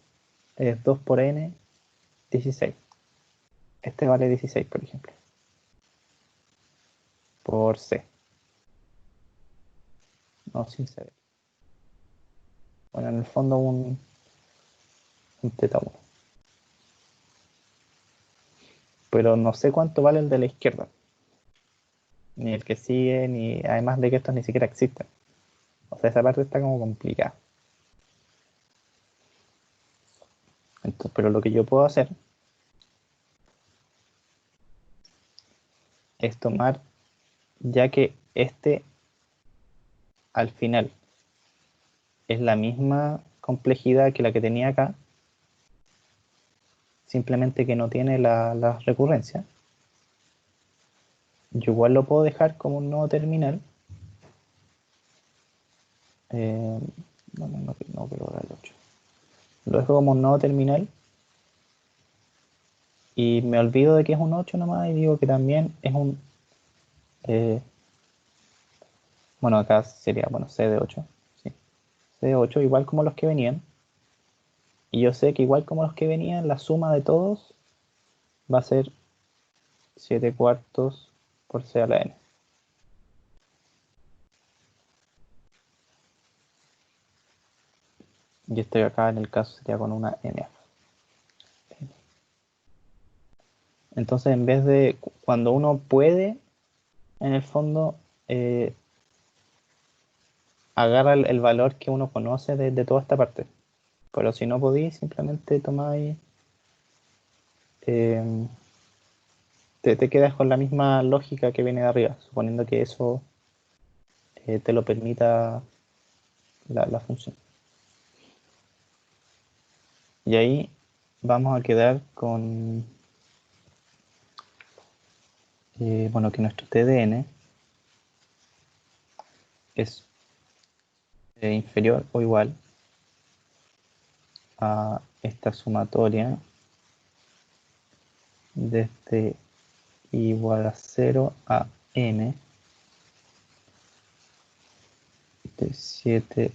es 2 por n, 16. Este vale 16, por ejemplo, por c. No, sin c. Bueno, en el fondo un teta 1. Pero no sé cuánto vale el de la izquierda. Ni el que sigue, ni además de que estos ni siquiera existen. O sea, esa parte está como complicada. Entonces, pero lo que yo puedo hacer es tomar, ya que al final es la misma complejidad que la que tenía acá, simplemente que no tiene la recurrencia. Yo igual lo puedo dejar como un nodo terminal. No quiero borrar el 8. Lo dejo como un nodo terminal y me olvido de que es un 8 nomás y digo que también es un... bueno, acá sería, bueno, C de 8. Sí. C de 8 igual como los que venían. Y yo sé que igual como los que venían, la suma de todos va a ser 7 cuartos por C a la n. Y estoy acá en el caso sería con una n. Entonces en vez de cuando uno puede, en el fondo, agarra el valor que uno conoce de toda esta parte. Pero si no podéis, simplemente tomáis, te quedas con la misma lógica que viene de arriba, suponiendo que eso te lo permita la función. Y ahí vamos a quedar con, bueno, que nuestro TDN es inferior o igual a esta sumatoria desde igual a 0 a n de 7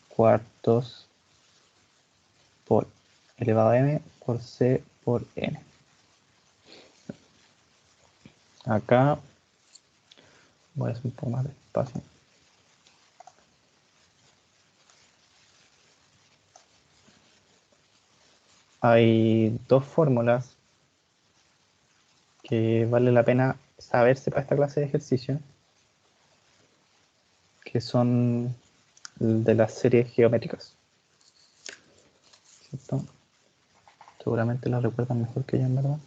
cuartos por elevado a m por c por n. Acá voy a hacer un poco más de espacio. Hay dos fórmulas que vale la pena saberse para esta clase de ejercicio, que son de las series geométricas, ¿cierto? Seguramente las recuerdan mejor que yo, en verdad.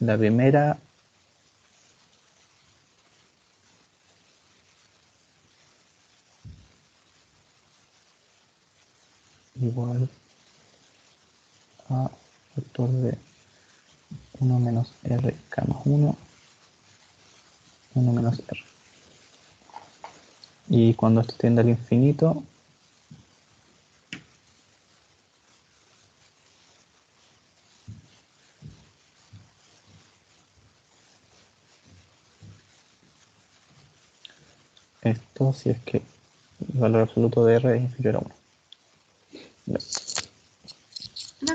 La primera igual a factor de 1 menos r k más 1, 1 menos r. Y cuando esto tiende al infinito, esto si es que el valor absoluto de r es inferior a 1. Una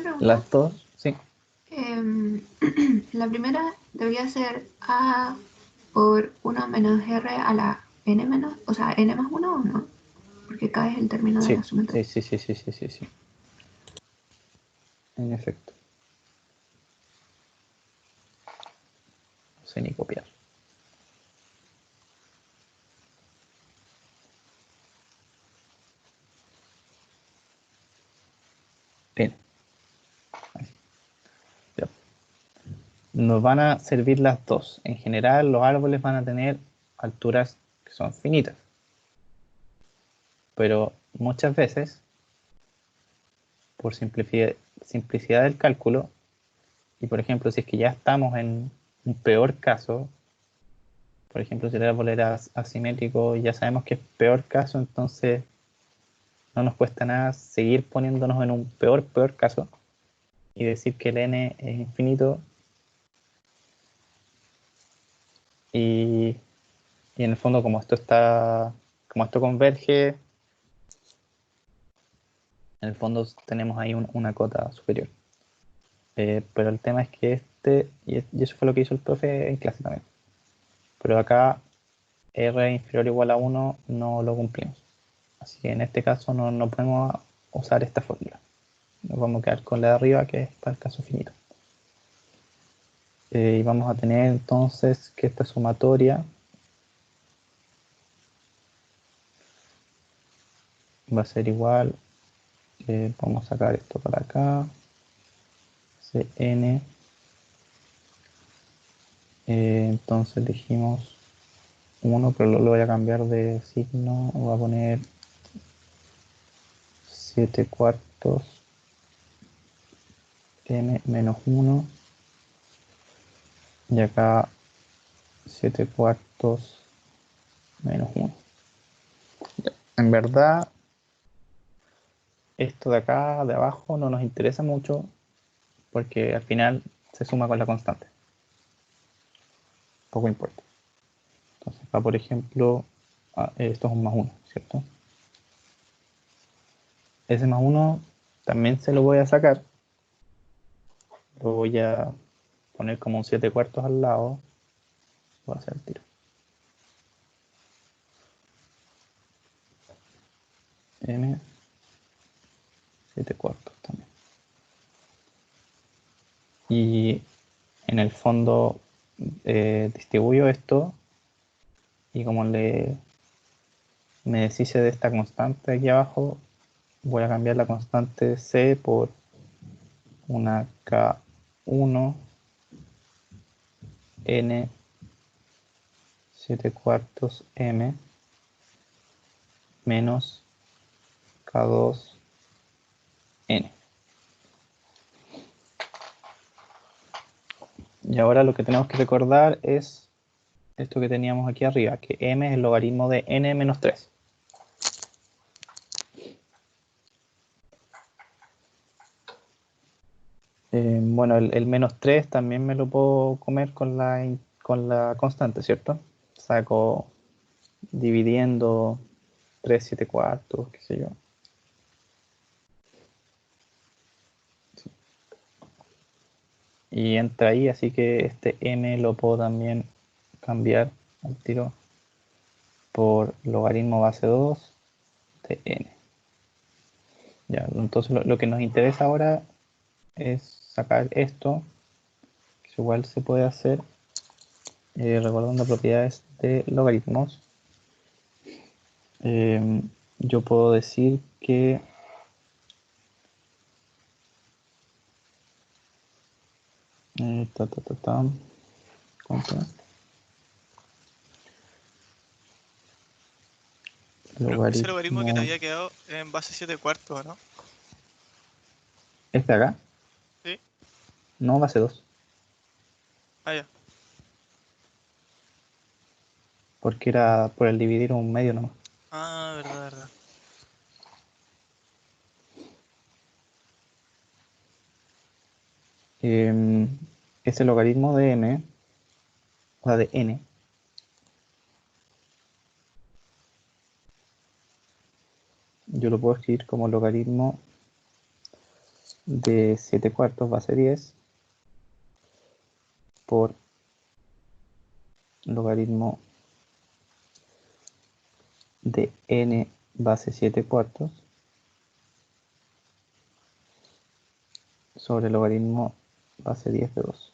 pregunta. Las dos, sí. La primera debería ser A por 1 menos R a la N menos, o sea, N más 1 o no, porque acá es el término de Sí, la sumatoria. sí. En efecto. No sé ni copiar. Bien. Ya. Nos van a servir las dos. En general, los árboles van a tener alturas que son finitas. Pero muchas veces, por simplicidad del cálculo, y por ejemplo, si es que ya estamos en un peor caso, por ejemplo, si el árbol era asimétrico, ya sabemos que es peor caso, entonces no nos cuesta nada seguir poniéndonos en un peor caso y decir que el n es infinito y en el fondo como esto converge, en el fondo tenemos ahí una cota superior. Pero el tema es que y eso fue lo que hizo el profe en clase también. Pero acá r inferior o igual a 1 no lo cumplimos. Así que en este caso no podemos usar esta fórmula. Nos vamos a quedar con la de arriba, que es para el caso finito. Y vamos a tener entonces que esta sumatoria va a ser igual, vamos a sacar esto para acá, Cn Entonces dijimos 1, pero lo voy a cambiar de signo. Voy a poner 7/4 m menos 1. Y acá 7/4 menos 1. En verdad, esto de acá, de abajo, no nos interesa mucho porque al final se suma con la constante. Poco importa. Entonces acá, por ejemplo, esto es un más 1, ¿cierto? Ese más 1 también se lo voy a sacar. Lo voy a poner como un 7/4 al lado. Voy a hacer el tiro. M 7/4 también. Y en el fondo distribuyo esto y como me deshice de esta constante aquí abajo, voy a cambiar la constante C por una K1 N 7/4 M menos K2 N. Y ahora lo que tenemos que recordar es esto que teníamos aquí arriba, que M es el logaritmo de N menos 3. Bueno, el menos 3 también me lo puedo comer con la constante, ¿cierto? Saco dividiendo 3 7/4, qué sé yo. Sí. Y entra ahí, así que este m lo puedo también cambiar al tiro por logaritmo base 2 de n. Ya, entonces lo que nos interesa ahora es sacar esto, que igual se puede hacer recordando propiedades de logaritmos. Yo puedo decir que ¿cuánto es? Pero ese logaritmo que te Logaritmo. había quedado en base 7/4, ¿no? ¿Este acá? Sí. No, base 2. Ah, ya. Porque era por el dividir un medio nomás. Ah, verdad, verdad. Ese logaritmo de m, o sea, de n, yo lo puedo escribir como logaritmo de 7/4 base 10 por logaritmo de n base 7/4 sobre logaritmo base 10 de 2.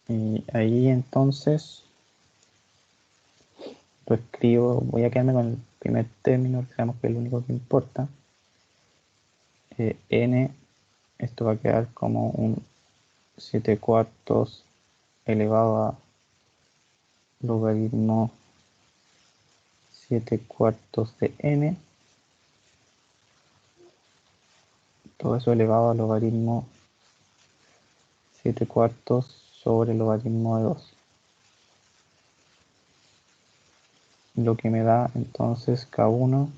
Y ahí entonces lo escribo, voy a quedarme con el primer término, que sabemos que es el único que importa. N, esto va a quedar como un 7/4 elevado a logaritmo 7/4 de n, todo eso elevado a logaritmo 7/4 sobre logaritmo de 2. Lo que me da entonces K1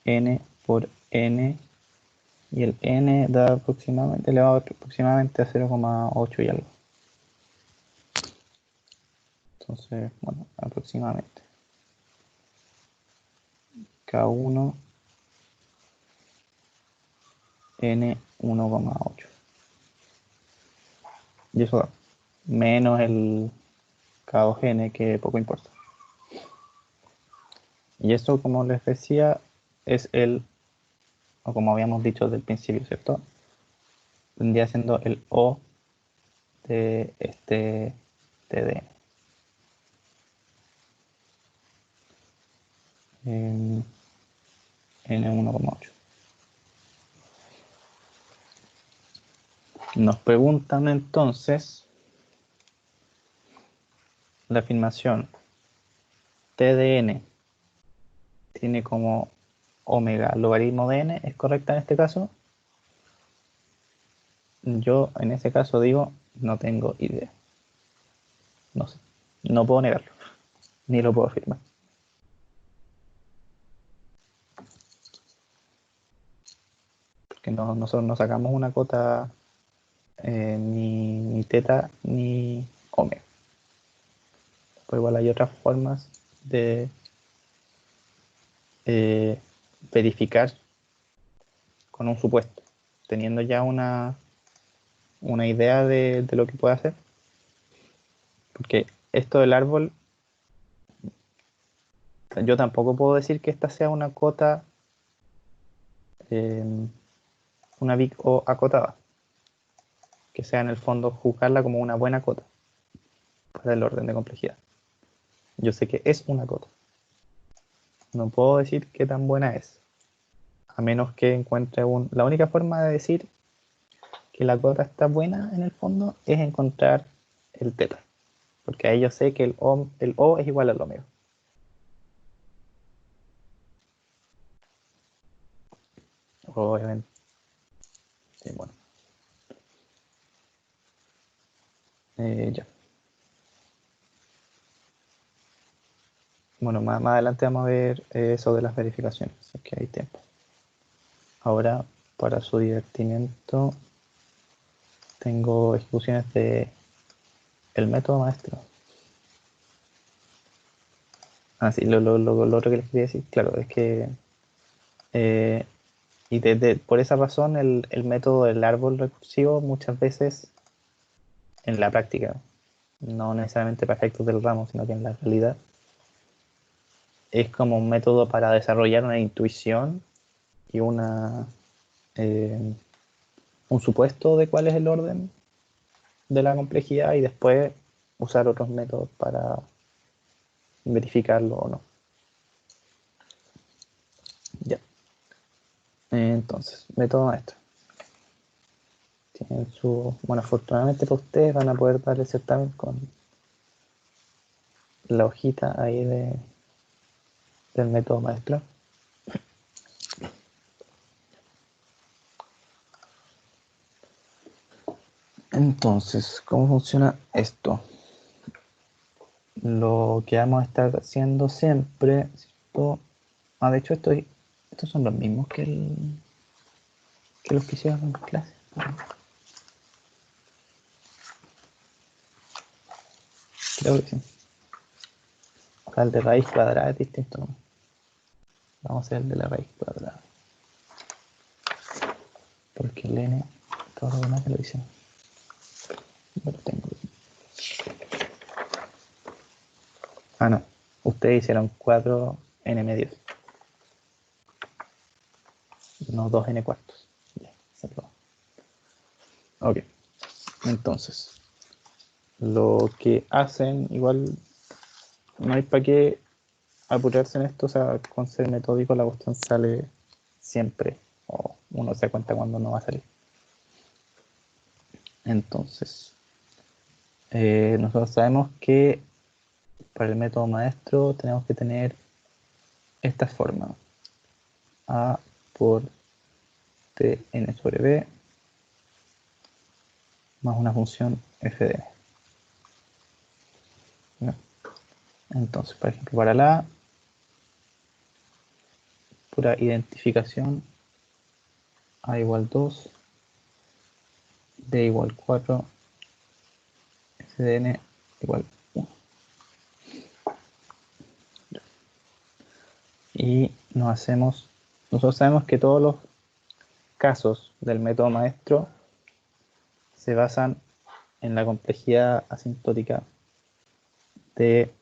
n por n, y el n da aproximadamente elevado aproximadamente a 0,8 y algo. Entonces, bueno, aproximadamente K1 n 1,8. Y eso da menos el K2n, que poco importa. Y eso, como les decía, es o como habíamos dicho desde el principio, ¿cierto? Vendría siendo el O de este TDN. En N1,8. Nos preguntan entonces la afirmación T de n tiene como omega logaritmo de n, ¿es correcta en este caso? Yo en ese caso digo, no tengo idea. No sé. No puedo negarlo, ni lo puedo afirmar. Porque nosotros no sacamos una cota ni teta ni omega. Pues igual hay otras formas de verificar con un supuesto, teniendo ya una idea de lo que puede hacer. Porque esto del árbol, yo tampoco puedo decir que esta sea una cota, una big O acotada, que sea en el fondo juzgarla como una buena cota para el orden de complejidad. Yo sé que es una cota. No puedo decir qué tan buena es, a menos que encuentre la única forma de decir que la cota está buena en el fondo es encontrar el teta, porque ahí yo sé que el O es igual al omega. Obviamente. Sí, bueno. Ya. Bueno, más adelante vamos a ver eso de las verificaciones, así que hay tiempo. Ahora, para su divertimiento, tengo ejecuciones de el método maestro. Ah, sí, lo otro que les quería decir, claro, es que y por esa razón el método del árbol recursivo muchas veces en la práctica, no necesariamente para efectos del ramo, sino que en la realidad, es como un método para desarrollar una intuición y un supuesto de cuál es el orden de la complejidad y después usar otros métodos para verificarlo o no. Ya. Entonces, método maestro. Tienen bueno, afortunadamente para ustedes van a poder dar el certamen con la hojita ahí del método maestro. Entonces, ¿cómo funciona esto? Lo que vamos a estar haciendo siempre, ¿cierto? De hecho, estos son los mismos que los que hicieron en clase. Creo que sí. Acá el de raíz cuadrada es distinto, ¿no? Vamos a hacer el de la raíz cuadrada. Porque el n, todo lo demás que lo hicimos. Yo lo tengo. No. Ustedes hicieron 4 n medios. No 2 n cuartos. Ya, se probó. Ok. Entonces, lo que hacen, igual no hay para qué apurarse en esto, o sea, con ser metódico la cuestión sale siempre, o uno se da cuenta cuando no va a salir. Entonces, nosotros sabemos que para el método maestro tenemos que tener esta forma: A por Tn sobre B más una función f de n. Entonces, por ejemplo, para la A, pura identificación, A igual 2, D igual 4, f de n igual 1. Y nosotros sabemos que todos los casos del método maestro se basan en la complejidad asintótica de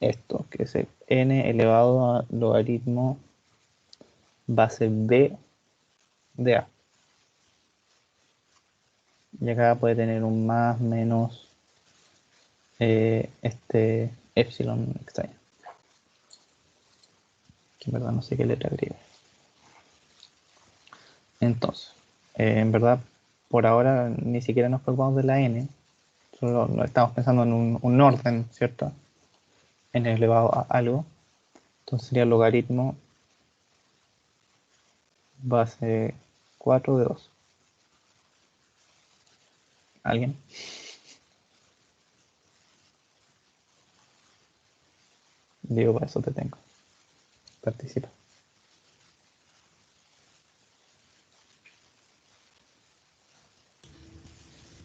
esto, que es el n elevado a logaritmo base b de a. Y acá puede tener un más, menos, este epsilon extraño, que en verdad no sé qué letra griega. Entonces, en verdad por ahora ni siquiera nos preocupamos de la n, solo estamos pensando en un orden, ¿cierto? N elevado a algo. Entonces sería logaritmo base 4 de 2. ¿Alguien? Digo, para eso te tengo. Participa.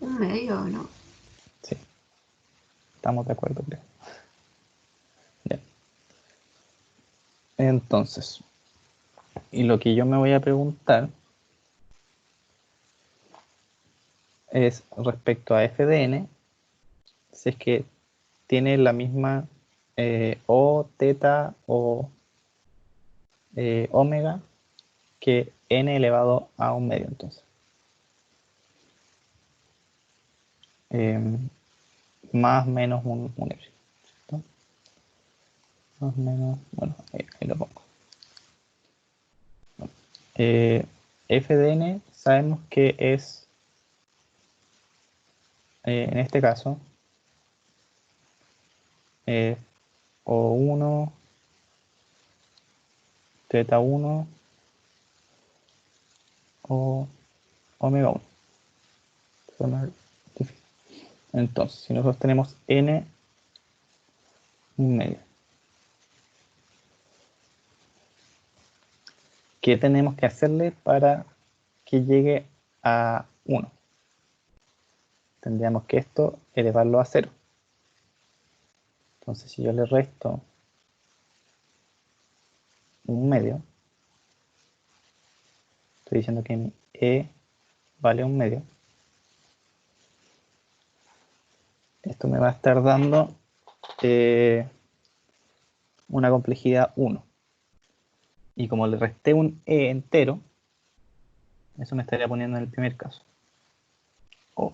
Un medio, ¿no? Sí. Estamos de acuerdo, creo. Bien. Entonces, y lo que yo me voy a preguntar es respecto a f de n, si es que tiene la misma o teta o omega que n elevado a un medio, entonces. Más menos un epsilon, ¿cierto? Más menos, bueno, ahí lo pongo. Bueno, f de n sabemos que es, en este caso, O1, teta 1 o omega 1. Entonces, si nosotros tenemos n un medio, ¿qué tenemos que hacerle para que llegue a 1? Tendríamos que esto elevarlo a 0. Entonces, si yo le resto un medio, estoy diciendo que mi e vale un medio. Esto me va a estar dando una complejidad 1. Y como le resté un e entero, eso me estaría poniendo en el primer caso. O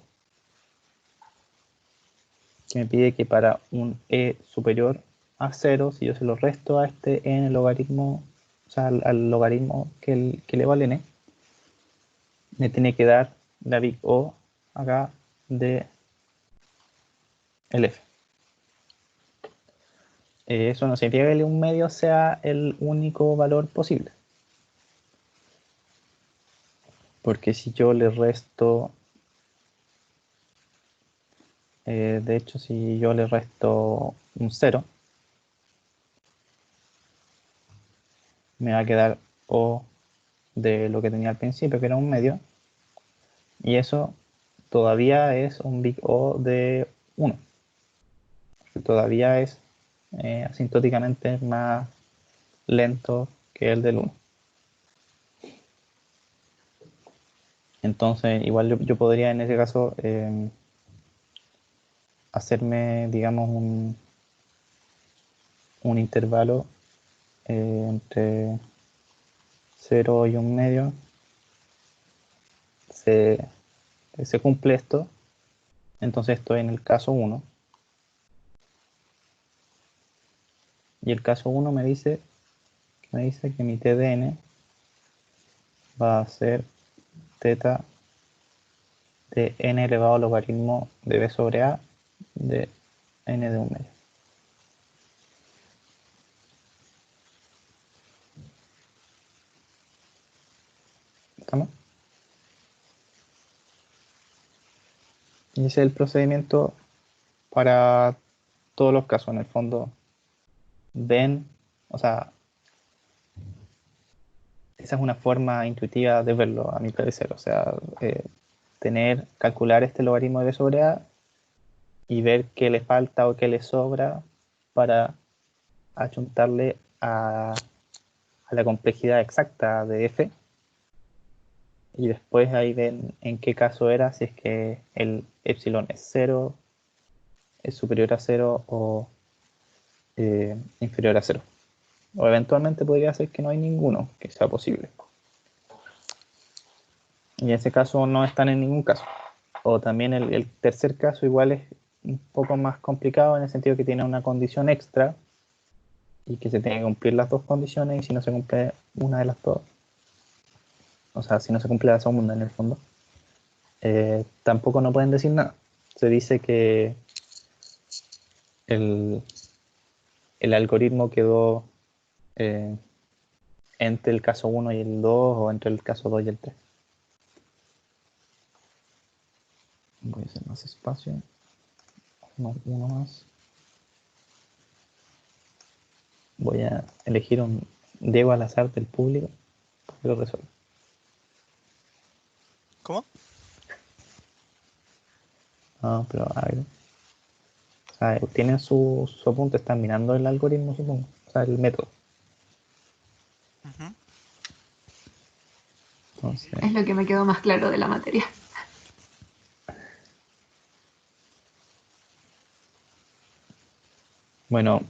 que me pide que para un e superior a 0, si yo se lo resto a este en el logaritmo, o sea, al logaritmo que le vale n, me tiene que dar la big O acá de el f. Eso no significa que el 1 medio sea el único valor posible. Porque si yo le resto, de hecho, si yo le resto un 0, me va a quedar O de lo que tenía al principio, que era un medio. Y eso todavía es un big O de 1. Todavía es asintóticamente más lento que el del 1. Entonces, igual yo podría en ese caso hacerme, digamos, un intervalo entre 0 y 1 medio. Se cumple esto. Entonces estoy en el caso 1. Y el caso 1 me dice que mi t de n va a ser teta de n elevado al logaritmo de b sobre a de n de 1 medio. ¿Estamos? Y ese es el procedimiento para todos los casos. En el fondo, ven, o sea, esa es una forma intuitiva de verlo, a mi parecer. O sea, calcular este logaritmo de b sobre a y ver qué le falta o qué le sobra para achuntarle a la complejidad exacta de f. Y después ahí ven en qué caso era, si es que el epsilon es 0, es superior a 0 o inferior a 0. O eventualmente podría ser que no hay ninguno que sea posible. Y en ese caso no están en ningún caso. O también el tercer caso igual es un poco más complicado en el sentido que tiene una condición extra y que se tienen que cumplir las dos condiciones, y si no se cumple una de las dos, o sea, si no se cumple la segunda en el fondo, tampoco no pueden decir nada. Se dice que el algoritmo quedó entre el caso 1 y el 2 o entre el caso 2 y el 3. Voy a hacer más espacio. Uno más. Voy a elegir un Diego al azar del público para que lo resuelva. ¿Cómo? No, pero a ver. O sea, tienen su apunte, están mirando el algoritmo, supongo. O sea, el método. Ujú. Entonces, Es lo que me quedó más claro de la materia. bueno,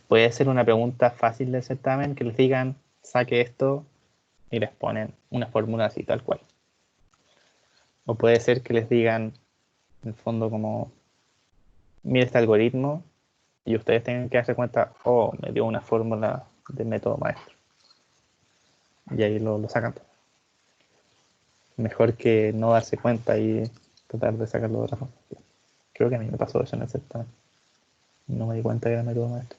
puede ser una pregunta fácil del certamen que les digan, saque esto y les ponen una fórmula así, tal cual. O puede ser que les digan, en el fondo, como, mire este algoritmo y ustedes tengan que darse cuenta, oh, me dio una fórmula del método maestro. Y ahí lo sacan. Mejor que no darse cuenta y tratar de sacarlo de otra forma. Creo que a mí me pasó eso en el certamen. No me di cuenta que era el método maestro.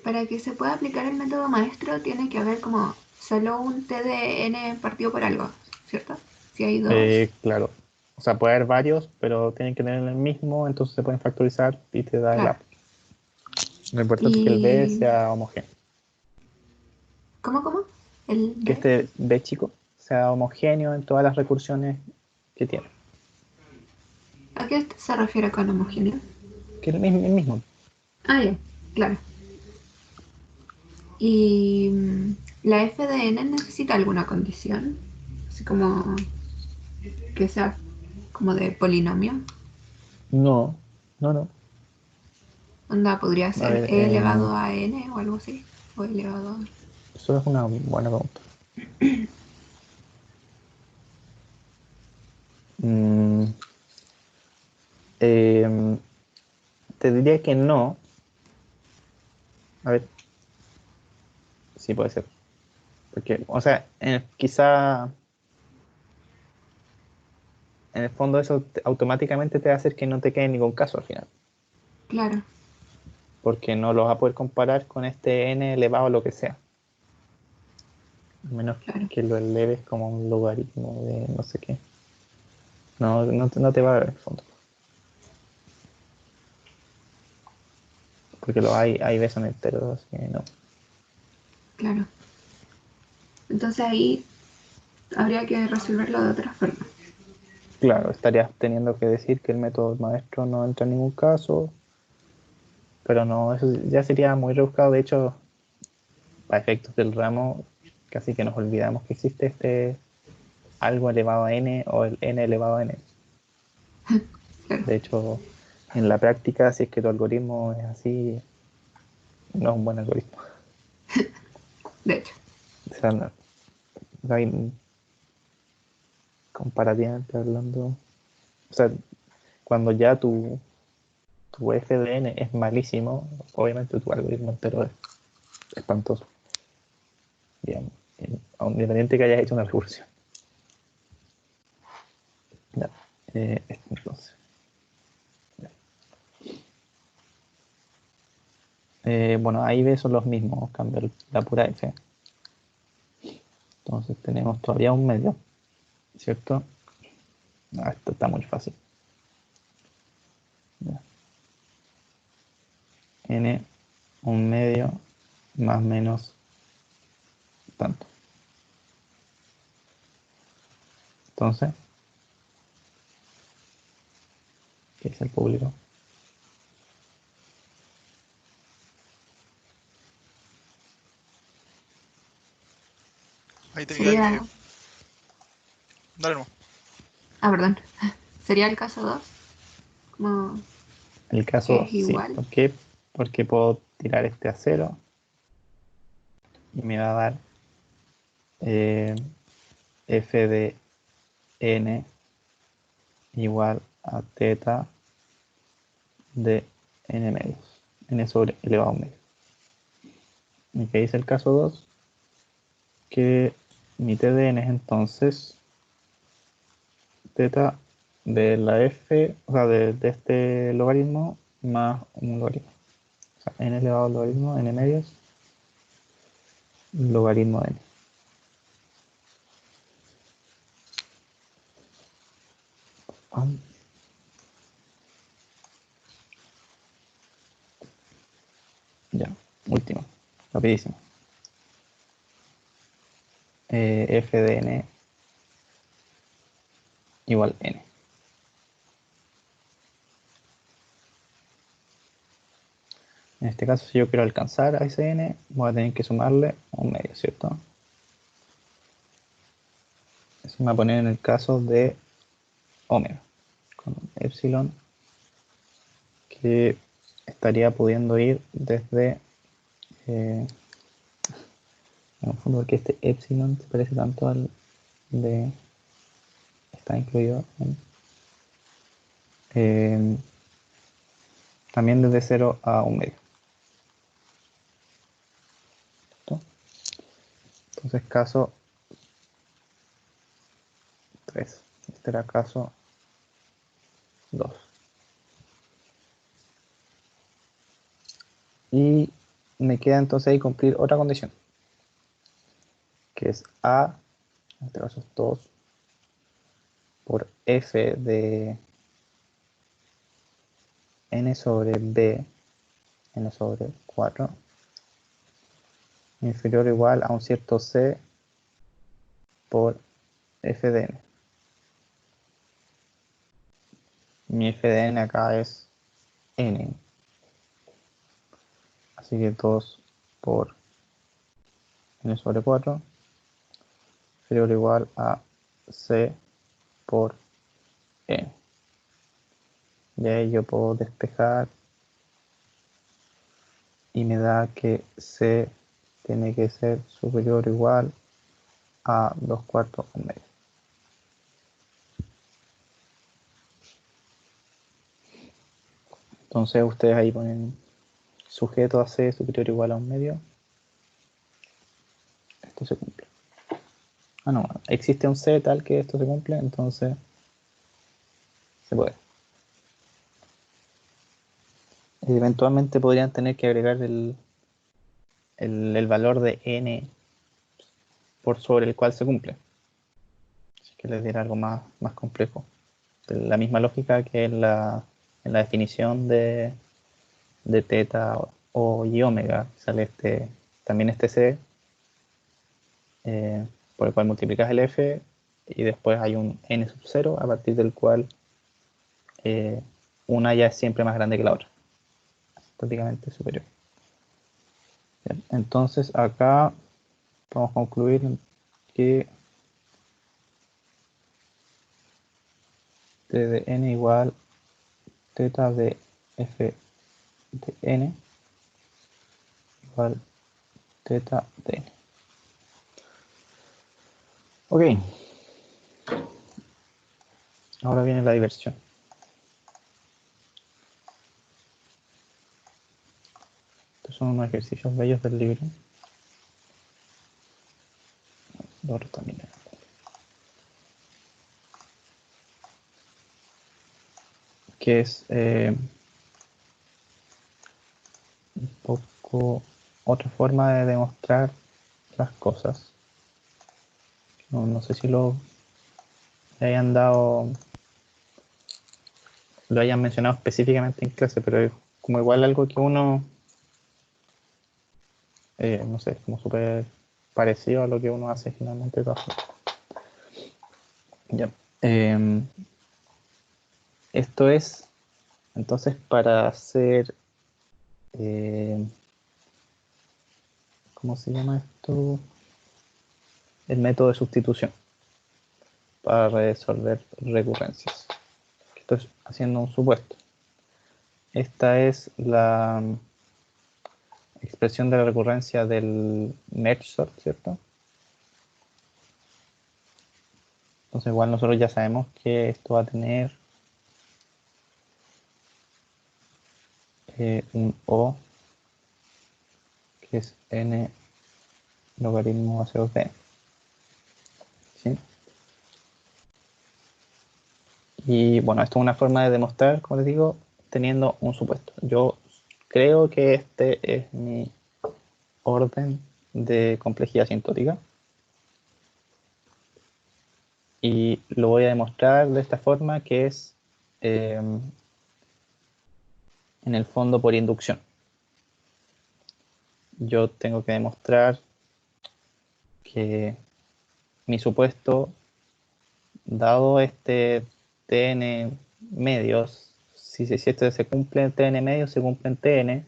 Para que se pueda aplicar el método maestro tiene que haber como solo un TDN partido por algo, ¿cierto? Si hay dos, Claro. O sea, puede haber varios, pero tienen que tener el mismo, entonces se pueden factorizar y te da el claro. A. Lo importante es que el B Y... sea homogéneo. ¿Cómo? ¿El Que B? este B chico sea homogéneo en todas las recursiones que tiene. ¿A qué se refiere con homogéneo? Que es el mismo. Ah, ya, claro. ¿Y la FDN necesita alguna condición? Así como que sea como de polinomio. No, no. Onda, podría A ser ver, e elevado a n o algo así. O elevado a... eso es una buena pregunta. Mm, eh, te diría que no. A ver, sí puede ser. Porque, o sea, quizá en el fondo eso automáticamente te va a hacer que no te quede ningún caso al final. Claro, Porque no lo vas a poder comparar con este n elevado a lo que sea. A menos claro. que lo eleves como un logaritmo de no sé qué. No te va a dar en el fondo. Porque hay veces en enteros, así que no. Claro. Entonces ahí habría que resolverlo de otra forma. Claro, estarías teniendo que decir que el método maestro no entra en ningún caso, pero no, eso ya sería muy rebuscado. De hecho, para efectos del ramo, casi que nos olvidamos que existe este algo elevado a n o el n elevado a n. Claro, De hecho, en la práctica, si es que tu algoritmo es así, no es un buen algoritmo. de hecho. O sea, no hay, comparativamente hablando, o sea, cuando ya tu FDN es malísimo, obviamente tu algoritmo entero es espantoso. Bien, independiente que hayas hecho una recursión. Ya, entonces. Bueno, ahí B son los mismos, cambio la pura F. Entonces tenemos todavía un medio, ¿cierto? Esto está muy fácil. Ya. N, un medio, más menos tanto. Entonces, ¿qué es el público? Ahí te queda Sería... que. Dale no. Ah, perdón. Sería el caso 2 como El que caso es sí. igual. ¿Por qué? Porque puedo tirar este a 0 y me va a dar f de n igual a teta de n medios. N sobre elevado a medio. ¿Y qué dice el caso 2? Que Mi TDN es entonces teta de la f, o sea, de este logaritmo más un logaritmo. O sea, n elevado al logaritmo, n medios, logaritmo de n. Ya, último, rapidísimo. F de n igual n. En este caso, si yo quiero alcanzar a ese n, voy a tener que sumarle un medio, ¿cierto? Eso me va a poner en el caso de omega, con epsilon, que estaría pudiendo ir desde... me confundo porque este epsilon se parece tanto al de... Está incluido en... también desde 0 a un medio. ¿Listo? Entonces caso 3. Este era caso 2. Y me queda entonces ahí cumplir otra condición, que es A, en este caso es 2, por F de n sobre B, n sobre 4, inferior o igual a un cierto C por F de n. Mi F de n acá es n, así que 2 por n sobre 4 inferior o igual a C por n. Y ahí yo puedo despejar y me da que C tiene que ser superior o igual a 2 cuartos o medio. Entonces ustedes ahí ponen sujeto a C superior o igual a un medio. Esto se cumple. Ah, no, existe un C tal que esto se cumple, entonces se puede. Eventualmente podrían tener que agregar el valor de n por sobre el cual se cumple. Así que les diera algo más complejo. La misma lógica que en la definición de teta o y omega sale también este C, por el cual multiplicas el f y después hay un n sub 0 a partir del cual una ya es siempre más grande que la otra, prácticamente superior. Bien, entonces acá vamos a concluir que t de n igual teta de f de n igual teta de n. Ok, ahora viene la diversión. Estos son unos ejercicios bellos del libro. Los otros también. Que es un poco otra forma de demostrar las cosas. No sé si lo hayan dado, lo hayan mencionado específicamente en clase, pero es como igual algo que uno, no sé, es como súper parecido a lo que uno hace finalmente. Ya. Esto es entonces para hacer, ¿cómo se llama esto? El método de sustitución para resolver recurrencias. Estoy haciendo un supuesto. Esta es la expresión de la recurrencia del merge sort, ¿cierto? Entonces igual nosotros ya sabemos que esto va a tener un O, que es n logaritmo a 0 de n. ¿sí? Y bueno, esto es una forma de demostrar, como les digo, teniendo un supuesto. Yo creo que este es mi orden de complejidad asintótica. Y lo voy a demostrar de esta forma, que es en el fondo por inducción. Yo tengo que demostrar que mi supuesto, dado este tn medios, si esto se cumple en tn medios, se cumple en tn,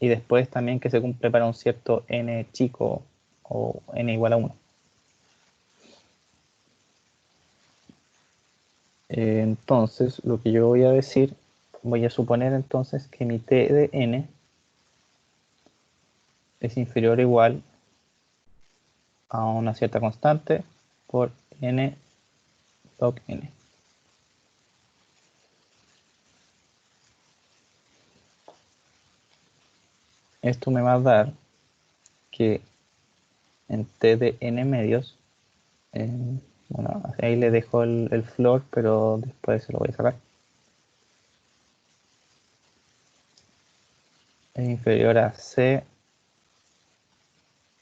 y después también que se cumple para un cierto n chico o n igual a 1. Entonces, lo que yo voy a decir, voy a suponer entonces que mi t de n es inferior o igual a una cierta constante por n log n. Esto me va a dar que en t de n medios, bueno, ahí le dejo el floor, pero después se lo voy a sacar, es inferior a c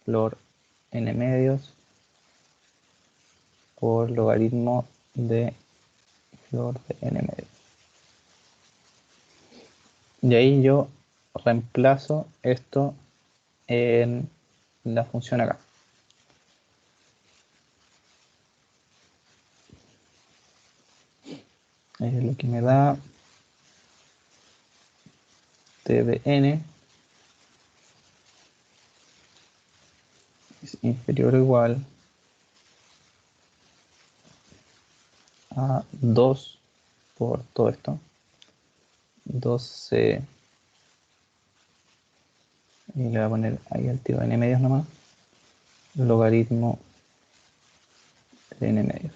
floor n medios por logaritmo de floor de n medios. Y ahí yo reemplazo esto en la función acá. Es lo que me da t de n es inferior o igual a 2 por todo esto, 2c, y le voy a poner ahí al tiro n medios nomás, logaritmo de n medios,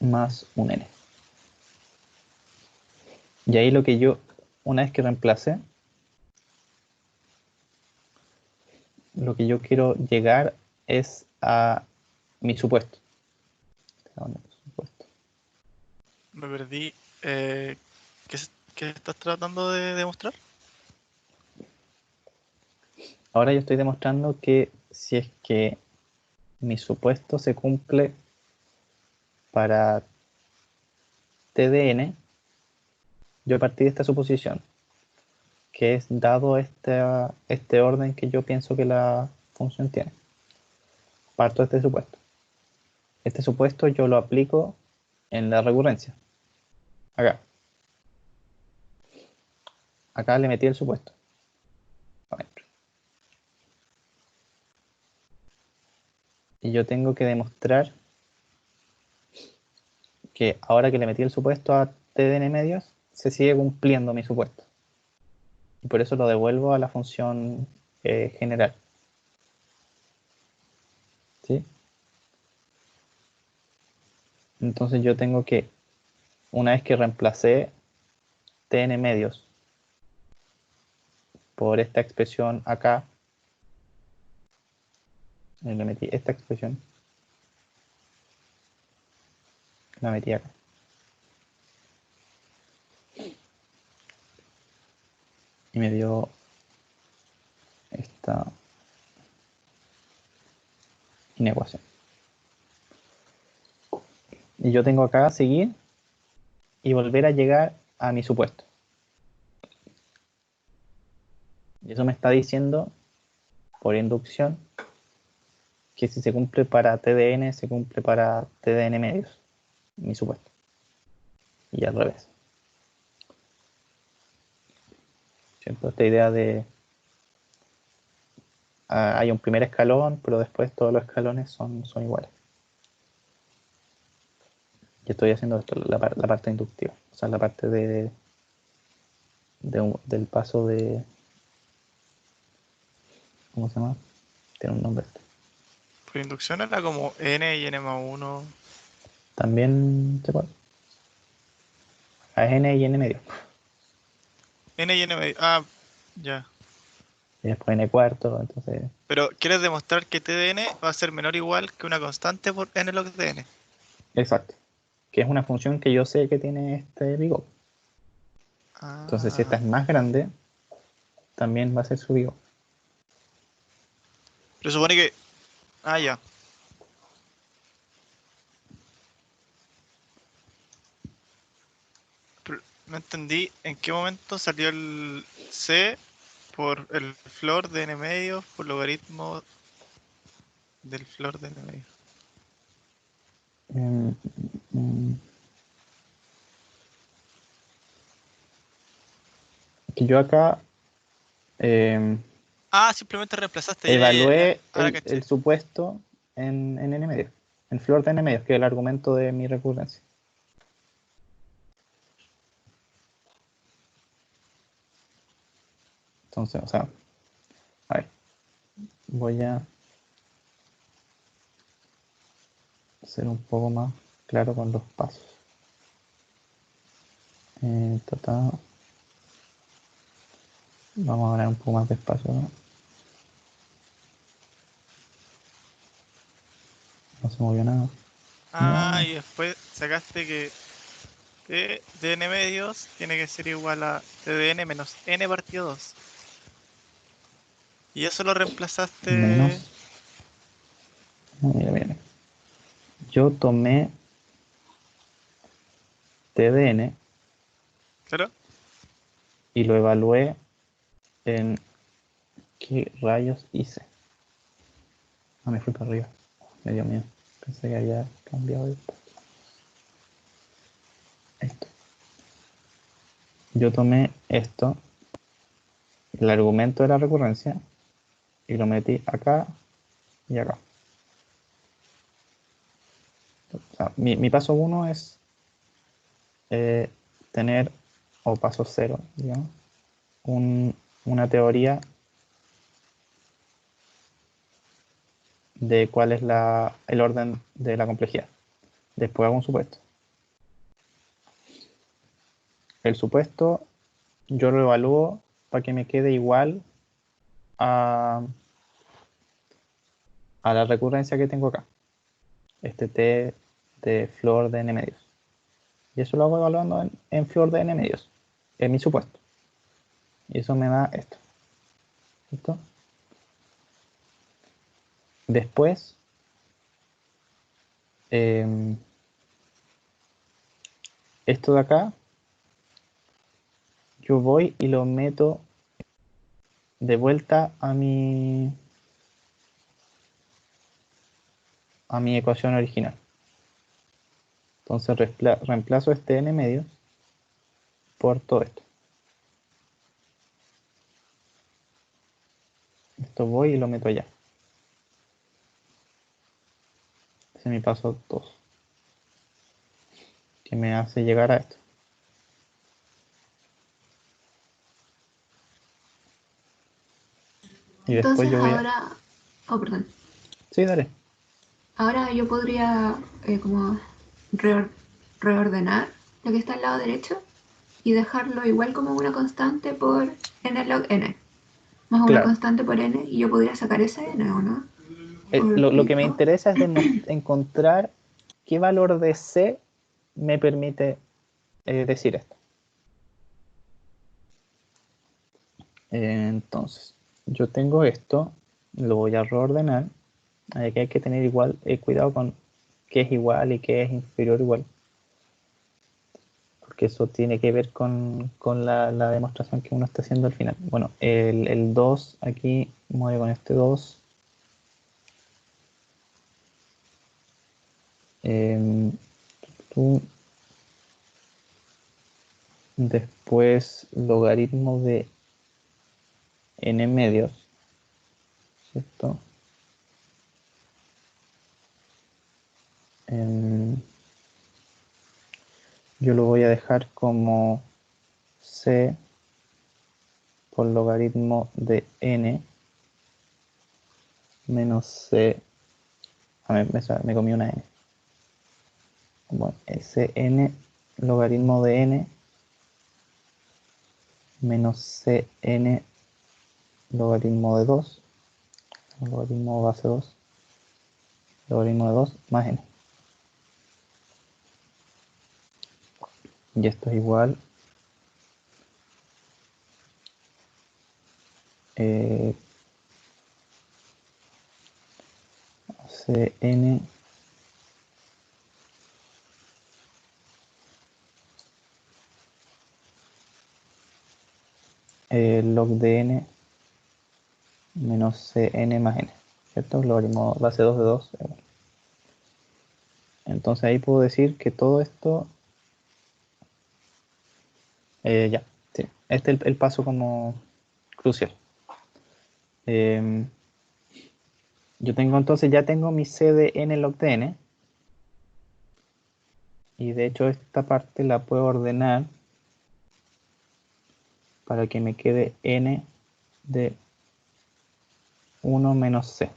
más un n. Y ahí lo que yo, una vez que reemplace, lo que yo quiero llegar es a mi supuesto. Me perdí. ¿Qué estás tratando de demostrar? Ahora yo estoy demostrando que si es que mi supuesto se cumple para t de n, yo a partir de esta suposición, que es dado este orden que yo pienso que la función tiene, parto de este supuesto. Este supuesto yo lo aplico en la recurrencia. Acá. Acá le metí el supuesto. Adentro. Y yo tengo que demostrar que ahora que le metí el supuesto a t de n medios, se sigue cumpliendo mi supuesto. Y por eso lo devuelvo a la función general. ¿Sí? Entonces yo tengo que, una vez que reemplacé tn medios por esta expresión acá, le metí esta expresión, la metí acá. Y me dio esta inecuación. Y yo tengo acá seguir y volver a llegar a mi supuesto. Y eso me está diciendo, por inducción, que si se cumple para TDN, se cumple para TDN medios, mi supuesto. Y al revés. ¿Cierto? Esta idea de hay un primer escalón, pero después todos los escalones son iguales. Y estoy haciendo esto, la parte inductiva, o sea, la parte del paso de, ¿cómo se llama? Tiene un nombre. Por inducción era como n y n más 1. También se puede. A n y n medio. N y n medio. Ah, ya. Y después n cuarto, entonces Pero quieres demostrar que t de n va a ser menor o igual que una constante por n log de n. Exacto. Que es una función que yo sé que tiene este bigo. Entonces, si esta Ah, es más grande, también va a ser su bigo. pero supone que... Ah, ya. Pero no entendí en qué momento salió el c por el flor de n medios por logaritmo del flor de n medios. Mm, mm, que yo acá Ah, simplemente reemplazaste, ya. evalué Ahora el caché. supuesto en n medios, en flor de n medios, que es el argumento de mi recurrencia. Entonces, o sea, a ver, voy a ser un poco más claro con los pasos. Vamos a hablar un poco más despacio, ¿no? No se movió nada. Ah, No, y después sacaste que t de n medios tiene que ser igual a t de n menos n partido 2. Y eso lo reemplazaste... menos. No, mira, mira. Yo tomé TDN Claro. y lo evalué en qué rayos hice. Ah, me fui para arriba. Me dio miedo. Pensé que había cambiado esto. Yo tomé esto, el argumento de la recurrencia, y lo metí acá y acá. O sea, mi paso 1 es tener, o paso 0, digamos, una teoría de cuál es el orden de la complejidad. Después hago un supuesto. El supuesto yo lo evalúo para que me quede igual a la recurrencia que tengo acá. Este t de flor de n medios. Y eso lo hago evaluando en flor de n medios. Es mi supuesto. Y eso me da esto. ¿Listo? Después, esto de acá, yo voy y lo meto de vuelta a mi ecuación original. Entonces reemplazo este n medios por todo esto. Esto voy y lo meto allá. Ese es mi paso 2, que me hace llegar a esto. Y después Entonces yo voy a... ahora, oh, perdón, Sí, dale. ahora yo podría como reor- reordenar lo que está al lado derecho y dejarlo igual como una constante por n log n, más una Claro. constante por n, y yo podría sacar ese n, ¿o no? Lo que me Porque, interesa es encontrar qué valor de C me permite decir esto. Entonces, yo tengo esto, lo voy a reordenar. Aquí hay que tener igual cuidado con qué es igual y qué es inferior igual. Porque eso tiene que ver con la demostración que uno está haciendo al final. Bueno, el 2 aquí muere con este 2. Tú, después logaritmo de n medios, ¿cierto? Yo lo voy a dejar como c por logaritmo de n menos c. A ver, me comí una n. Bueno, Sn logaritmo de n menos Cn logaritmo de 2. logaritmo base 2, logaritmo de 2 más n. Y esto es igual Cn log de n menos Cn más n, ¿cierto? Logaritmo base 2 de 2. Entonces ahí puedo decir que todo esto, ya, sí, este es el paso como crucial. Yo tengo entonces, ya tengo mi c de n log de n, y de hecho esta parte la puedo ordenar para que me quede n de 1 menos c.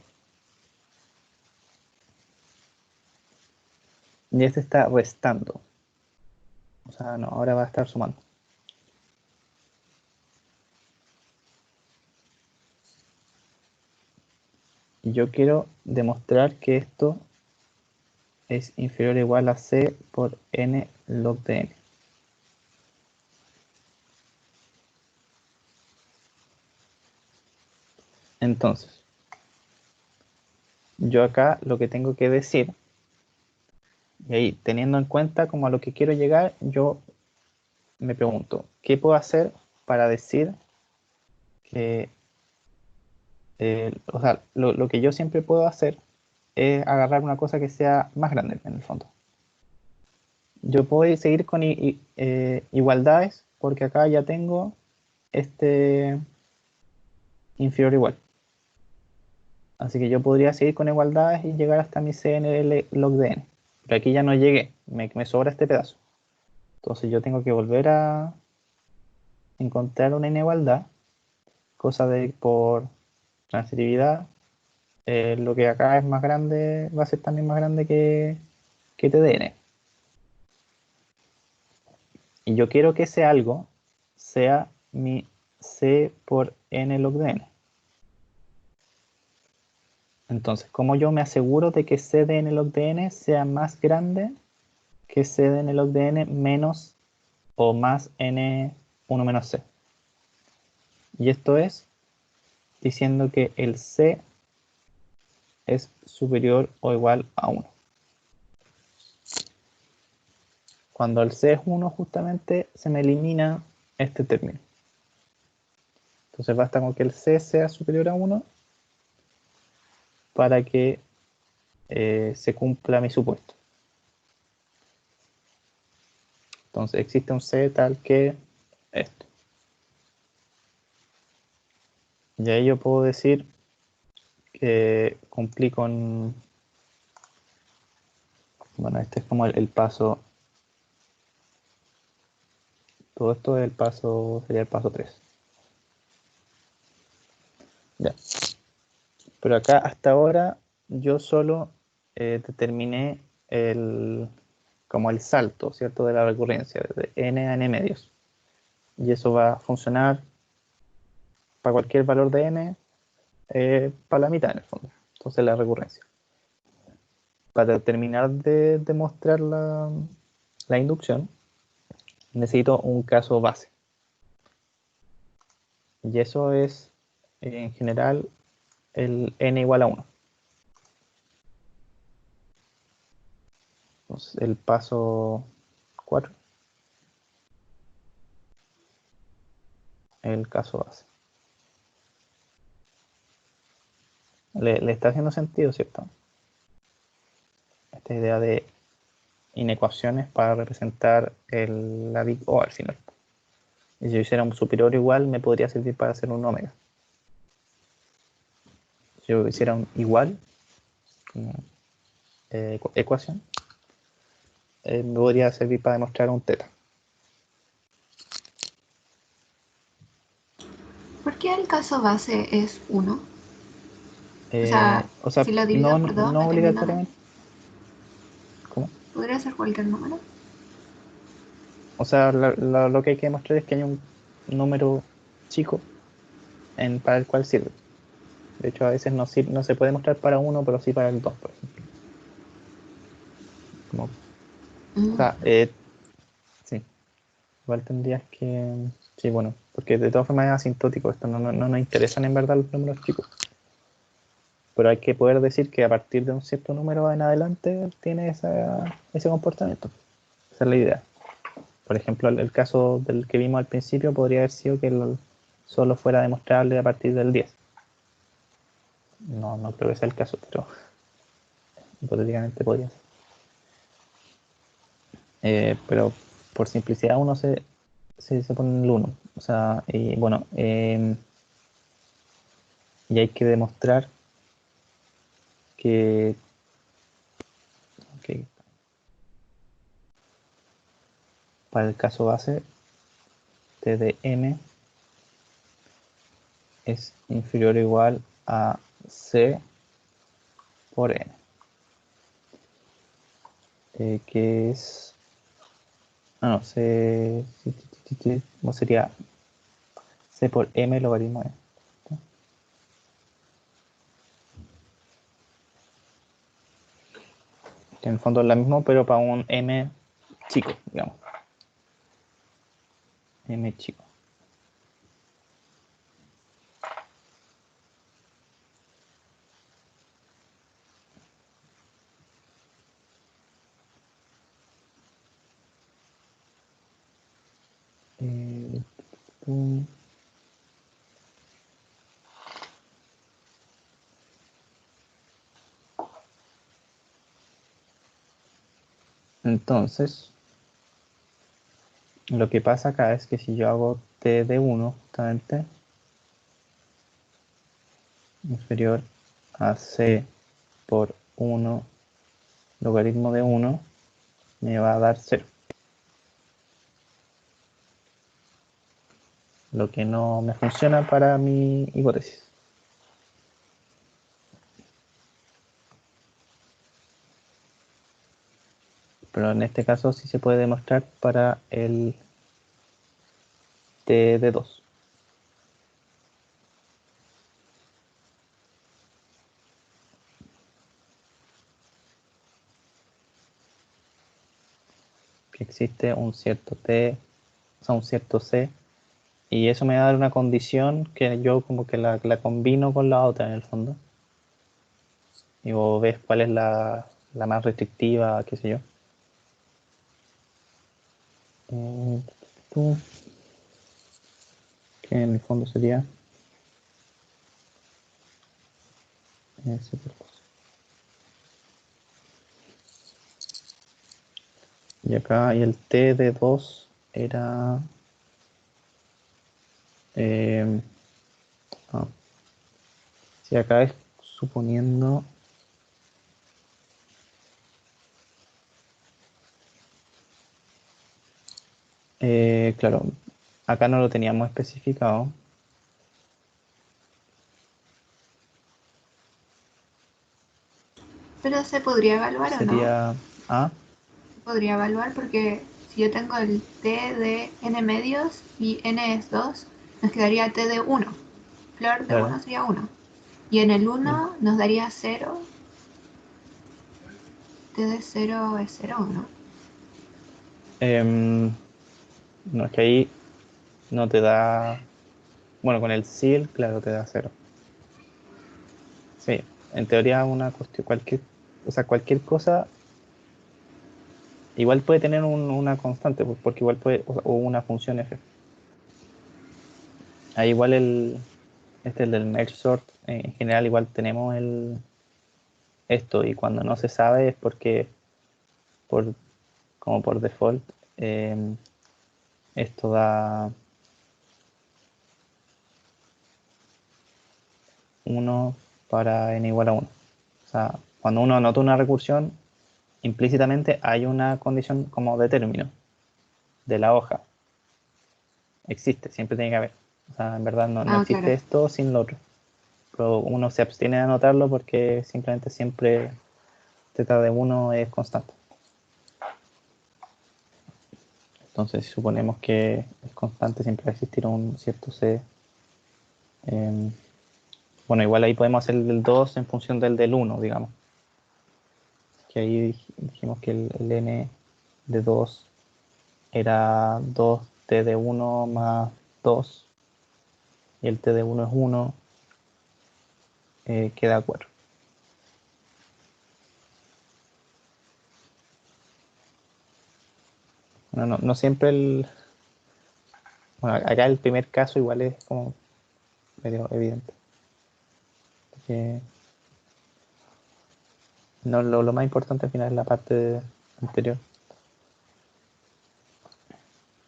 Y este está restando. O sea, no, ahora va a estar sumando. Y yo quiero demostrar que esto es inferior o igual a c por n log de n. Entonces, yo acá lo que tengo que decir, y ahí teniendo en cuenta como a lo que quiero llegar, yo me pregunto, ¿qué puedo hacer para decir que, o sea, lo que yo siempre puedo hacer es agarrar una cosa que sea más grande en el fondo? Yo puedo seguir con igualdades porque acá ya tengo este inferior o igual. Así que yo podría seguir con igualdades y llegar hasta mi CNL log de n. Pero aquí ya no llegué, me sobra este pedazo. Entonces yo tengo que volver a encontrar una inigualdad, cosa de por transitividad, lo que acá es más grande va a ser también más grande que TDN. Y yo quiero que ese algo sea mi C por n log de n. Entonces, ¿cómo yo me aseguro de que C de n log de n sea más grande que C de n log de n menos o más n1 menos c? Y esto es diciendo que el c es superior o igual a 1. Cuando el c es 1, justamente se me elimina este término. Entonces basta con que el c sea superior a 1 para que se cumpla mi supuesto. Entonces existe un c tal que esto. Y ahí yo puedo decir que cumplí con... Bueno, este es como el paso... Todo esto es el paso, sería el paso 3. Ya. Pero acá hasta ahora yo solo determiné como el salto, ¿cierto? De la recurrencia, de n a n medios. Y eso va a funcionar para cualquier valor de n, para la mitad en el fondo. Entonces la recurrencia. Para terminar de demostrar la inducción, necesito un caso base. Y eso es, en general, el n igual a 1. Entonces, el paso 4, el caso base. ¿Le está haciendo sentido, cierto? Esta idea de inecuaciones para representar la big O al final. Y si yo hiciera un superior o igual, me podría servir para hacer un omega. Si yo hiciera un igual, como ecuación, me podría servir para demostrar un teta. ¿Por qué el caso base es 1? O sea, Si lo divido por 2 no me termina... obligatoriamente. ¿Cómo? ¿Podría ser cualquier número? O sea, lo que hay que demostrar es que hay un número chico para el cual sirve. De hecho, a veces no se puede mostrar para 1, pero sí para el 2, por ejemplo. Como, o sea, sí. Igual tendrías que... Sí, bueno, porque de todas formas es asintótico. Esto no nos interesan en verdad los números chicos. Pero hay que poder decir que a partir de un cierto número en adelante tiene ese comportamiento. Esa es la idea. Por ejemplo, el caso del que vimos al principio podría haber sido que solo fuera demostrable a partir del 10. No creo que sea el caso, pero hipotéticamente podría ser. Pero por simplicidad uno se pone el 1. O sea, y bueno, y hay que demostrar que para el caso base T de m es inferior o igual a C por n, que es, no, C, ¿cómo sería? C por m logaritmo de. Que en el fondo es la misma, pero para un m chico, digamos. M chico. Entonces, lo que pasa acá es que si yo hago t de 1 justamente inferior a c por 1 logaritmo de 1 me va a dar 0. Lo que no me funciona para mi hipótesis. Pero en este caso sí se puede demostrar para el t de 2. Que existe un cierto t, o sea, un cierto c, y eso me va a dar una condición que yo como que la combino con la otra en el fondo. Y vos ves cuál es la más restrictiva, qué sé yo. Que en el fondo sería ese por dos. Y acá y el t de 2 era si acá es suponiendo claro, acá no lo teníamos especificado. Pero se podría evaluar o no. Sería A. Se podría evaluar porque si yo tengo el t de n medios y n es 2, nos quedaría t de 1. Flor de Claro. 1 sería 1. Y en el 1 nos daría 0. T de 0 es 0, ¿no? No, es que ahí no te da. Bueno, con el SIL, claro, te da 0. Sí, en teoría una cuestión, cualquier cosa igual puede tener una constante, pues, porque igual puede, o una función f. Ahí igual el del merge sort, en general igual tenemos esto, y cuando no se sabe es porque como por default esto da 1 para n igual a 1. O sea, cuando uno anota una recursión, implícitamente hay una condición como de término de la hoja. Existe, siempre tiene que haber. O sea, en verdad no existe Claro. esto sin lo otro. Pero uno se abstiene de anotarlo porque simplemente siempre θ de 1 es constante. Entonces, si suponemos que es constante, siempre va a existir un cierto C. Bueno, igual ahí podemos hacer el del 2 en función del 1, digamos. Que ahí dijimos que el n de 2 era 2t de 1 más 2, y el t de 1 es 1, queda 4. Bueno, no siempre Bueno, acá el primer caso igual es como medio evidente. Que no, lo más importante al final es la parte anterior.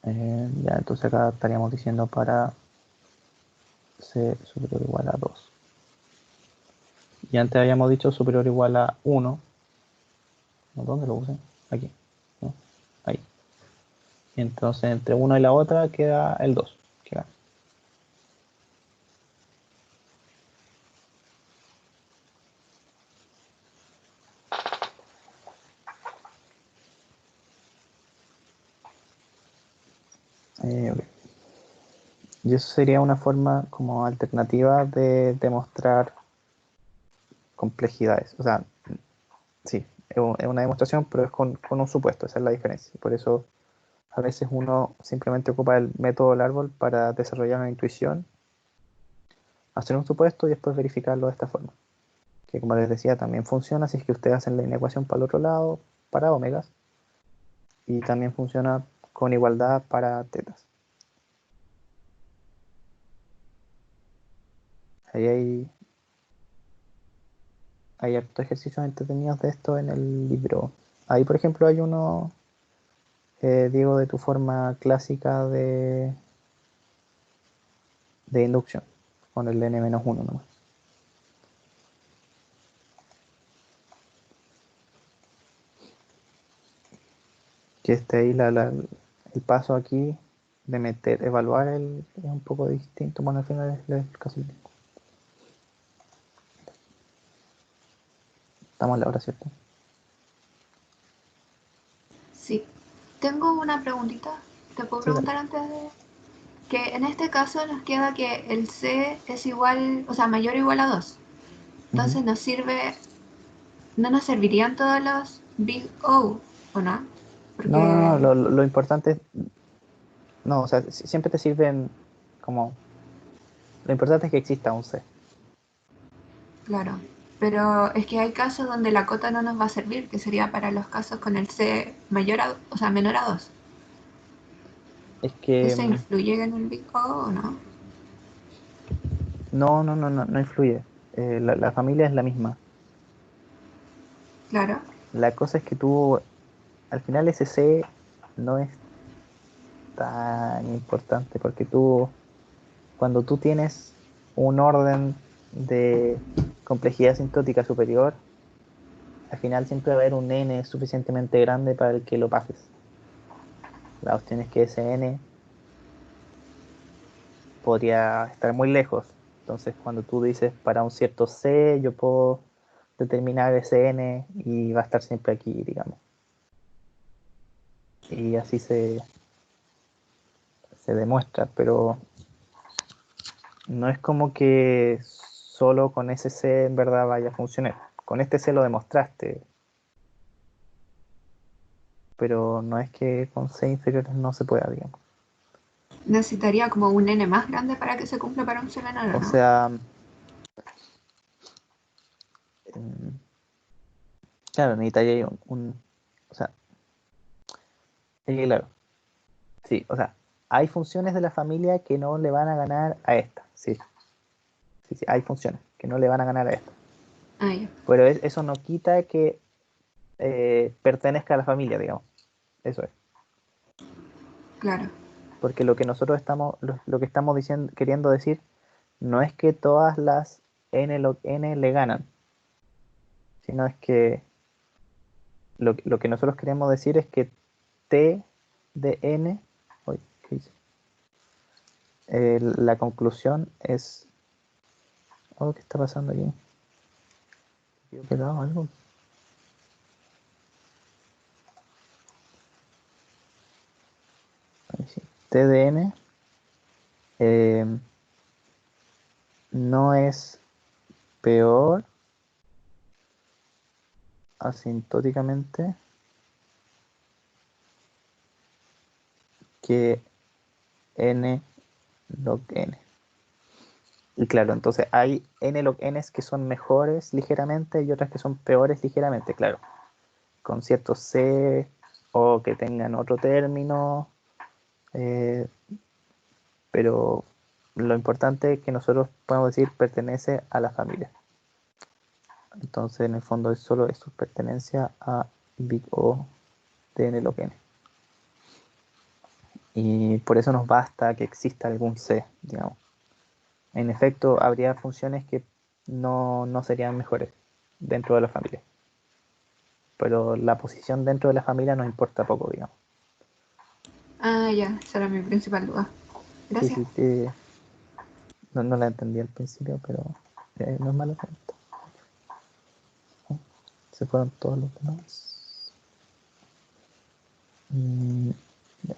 Ya, entonces acá estaríamos diciendo para c superior o igual a 2. Y antes habíamos dicho superior o igual a 1. ¿Dónde lo puse? Aquí. ¿No? Ahí. Y entonces entre una y la otra queda el 2. Queda. Ok. Y eso sería una forma como alternativa de demostrar complejidades. O sea, sí, es una demostración, pero es con un supuesto, esa es la diferencia. Por eso a veces uno simplemente ocupa el método del árbol para desarrollar una intuición, hacer un supuesto y después verificarlo de esta forma. Que como les decía, también funciona si es que ustedes hacen la inecuación para el otro lado, para omegas, y también funciona con igualdad para tetas. Ahí hay hartos ejercicios entretenidos de esto en el libro. Ahí, por ejemplo, hay uno, Diego, de tu forma clásica de inducción, con el n-1 nomás. Que esté ahí el paso aquí de evaluar es un poco distinto. Bueno, al final es casi el mismo. Estamos en la hora, ¿cierto? Sí. Tengo una preguntita. ¿Te puedo Sí, dale. preguntar antes de...? Que en este caso nos queda que el C es igual, o sea, mayor o igual a 2. Entonces Ujú. nos sirve, no nos servirían todos los big O, ¿o no? No, Porque, lo importante es, no, o sea, siempre te sirven como, lo importante es que exista un C. claro, pero es que hay casos donde la cota no nos va a servir, que sería para los casos con el C mayor a, o sea, menor a 2. Es que ¿Eso influye en el big O o no? no influye. La familia es la misma. Claro, La cosa es que tú, al final ese C no es tan importante porque cuando tú tienes un orden de complejidad asintótica superior, al final siempre va a haber un n suficientemente grande para el que lo pases. La cuestión es que ese n podría estar muy lejos. Entonces, cuando tú dices para un cierto c, yo puedo determinar ese n y va a estar siempre aquí, digamos. Y así se demuestra, pero no es como que solo con ese C en verdad vaya a funcionar. Con este C lo demostraste, pero no es que con C inferiores no se pueda, digamos. necesitaría como un N más grande para que se cumpla para un C menor, ¿o O no? sea, em, claro, necesitaría o sea, es que claro, sí, o sea, hay funciones de la familia que no le van a ganar a esta, sí, sí, hay funciones que no le van a ganar a esta. Ah, ya, Pero eso no quita que pertenezca a la familia, digamos. Eso es. claro. Porque lo que nosotros lo que estamos diciendo, queriendo decir, no es que todas las n log n le ganan, sino es que lo que nosotros queremos decir es que t de n, uy, ¿qué hice? La conclusión es, oh, ¿qué está pasando aquí? ¿Quedó pegado algo? Ahí sí. T de n no es peor asintóticamente que n log n. Y claro, entonces hay n log n que son mejores ligeramente y otras que son peores ligeramente, claro. Con ciertos c o que tengan otro término, pero lo importante es que nosotros podemos decir pertenece a la familia. Entonces en el fondo es solo eso, pertenencia a big O de n log n. Y por eso nos basta que exista algún c, digamos. En efecto, habría funciones que no serían mejores dentro de la familia. Pero la posición dentro de la familia nos importa poco, digamos. Ah, ya, esa era mi principal duda. Sí, Gracias. sí, no la entendí al principio, pero no es mala pregunta. Se fueron todos los demás. Ya.